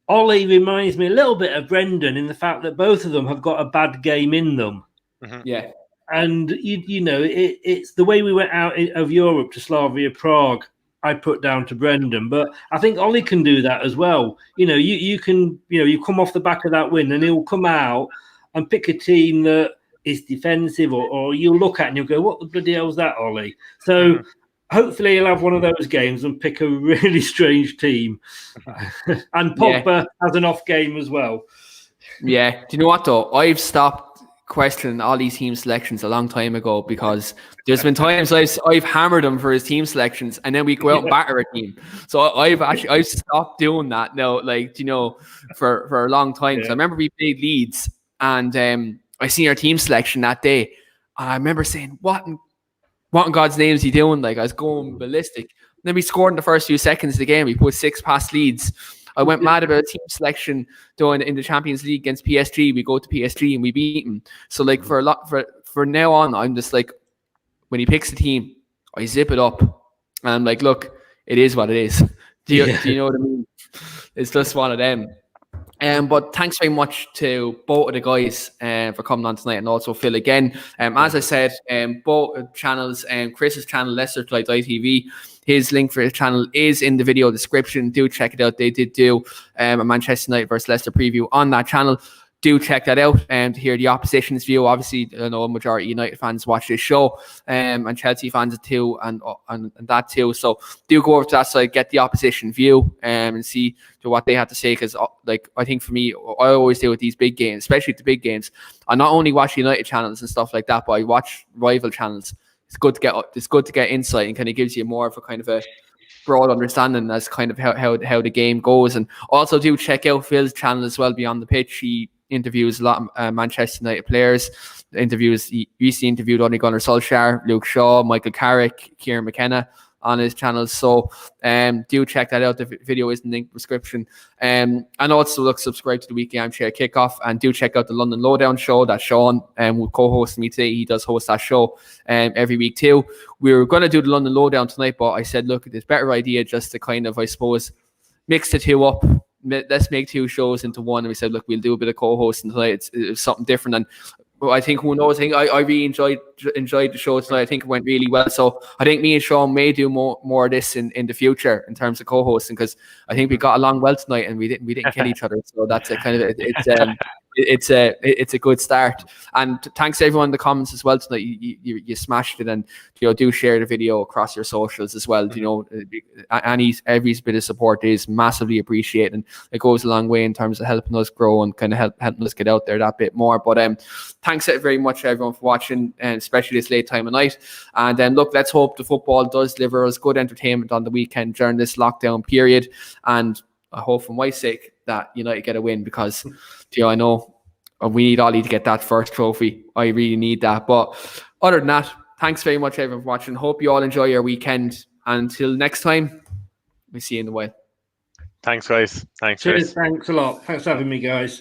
Ollie reminds me a little bit of Brendan in the fact that both of them have got a bad game in them. Mm-hmm. Yeah. And, it's the way we went out of Europe to Slavia Prague, I put down to Brendan. But I think Ollie can do that as well. You come off the back of that win and he'll come out and pick a team that is defensive or you'll look at and you'll go, what the bloody hell is that, Ollie? So hopefully he'll have one of those games and pick a really strange team. And Pogba has an off game as well. Yeah. Do you know what, though? I've stopped questioning all these team selections a long time ago, because there's been times I've hammered him for his team selections and then we go out and batter a team. So I've stopped doing that now, for a long time. So I remember we played Leeds and I seen our team selection that day and I remember saying, what in God's name is he doing? Like, I was going ballistic. And then we scored in the first few seconds of the game. We put 6 past Leeds. I went mad about a team selection doing in the Champions League against PSG. We go to PSG and we beat them. So like for now on, I'm just like, when he picks a team, I zip it up and I'm like, look, it is what it is. Do you know what I mean? It's just one of them. But thanks very much to both of the guys for coming on tonight, and also Phil again. As I said, both channels, Chris's channel, Leicester TV, his link for his channel is in the video description. Do check it out. They did do a Manchester United versus Leicester preview on that channel. Do check that out to hear the opposition's view. Obviously, I know a majority of United fans watch this show, and Chelsea fans too, and that too. So do go over to that side, get the opposition view, and see what they have to say. Because, I think for me, I always do with these big games, especially the big games. I not only watch United channels and stuff like that, but I watch rival channels. it's good to get insight, and kind of gives you more of a kind of a broad understanding as kind of how the game goes. And also do check out Phil's channel as well, Beyond the Pitch. He interviews a lot of Manchester United players. He recently interviewed Ole Gunnar Solskjaer, Luke Shaw, Michael Carrick, Kieran McKenna on his channel. So do check that out. The video is in the link description. And also subscribe to the weekly Armchair Kickoff, and do check out the London Lowdown show that Sean will co-host me today. He does host that show every week too. We were going to do the London Lowdown tonight, but I said, look, it's a better idea just to kind of, I suppose, mix the two up. Let's make two shows into one. And we said, look, we'll do a bit of co-hosting tonight. It's something different. And I think, who knows, I really enjoyed the show tonight. I think it went really well. So I think me and Sean may do more of this in the future in terms of co-hosting, because I think we got along well tonight and we didn't kill each other. So that's a kind of it's a good start. And thanks to everyone in the comments as well tonight. You smashed it, and do share the video across your socials as well. Every bit of support is massively appreciated, and it goes a long way in terms of helping us grow and kind of helping us get out there that bit more. But thanks very much everyone for watching, and especially this late time of night. And look, let's hope the football does deliver us good entertainment on the weekend during this lockdown period. And I hope, for my sake, that United get a win, because I know we need Ollie to get that first trophy. I really need that. But other than that, thanks very much everyone for watching. Hope you all enjoy your weekend. Until next time, we see you in a while. Thanks, guys. Thanks. Cheers. Thanks a lot. Thanks for having me, guys.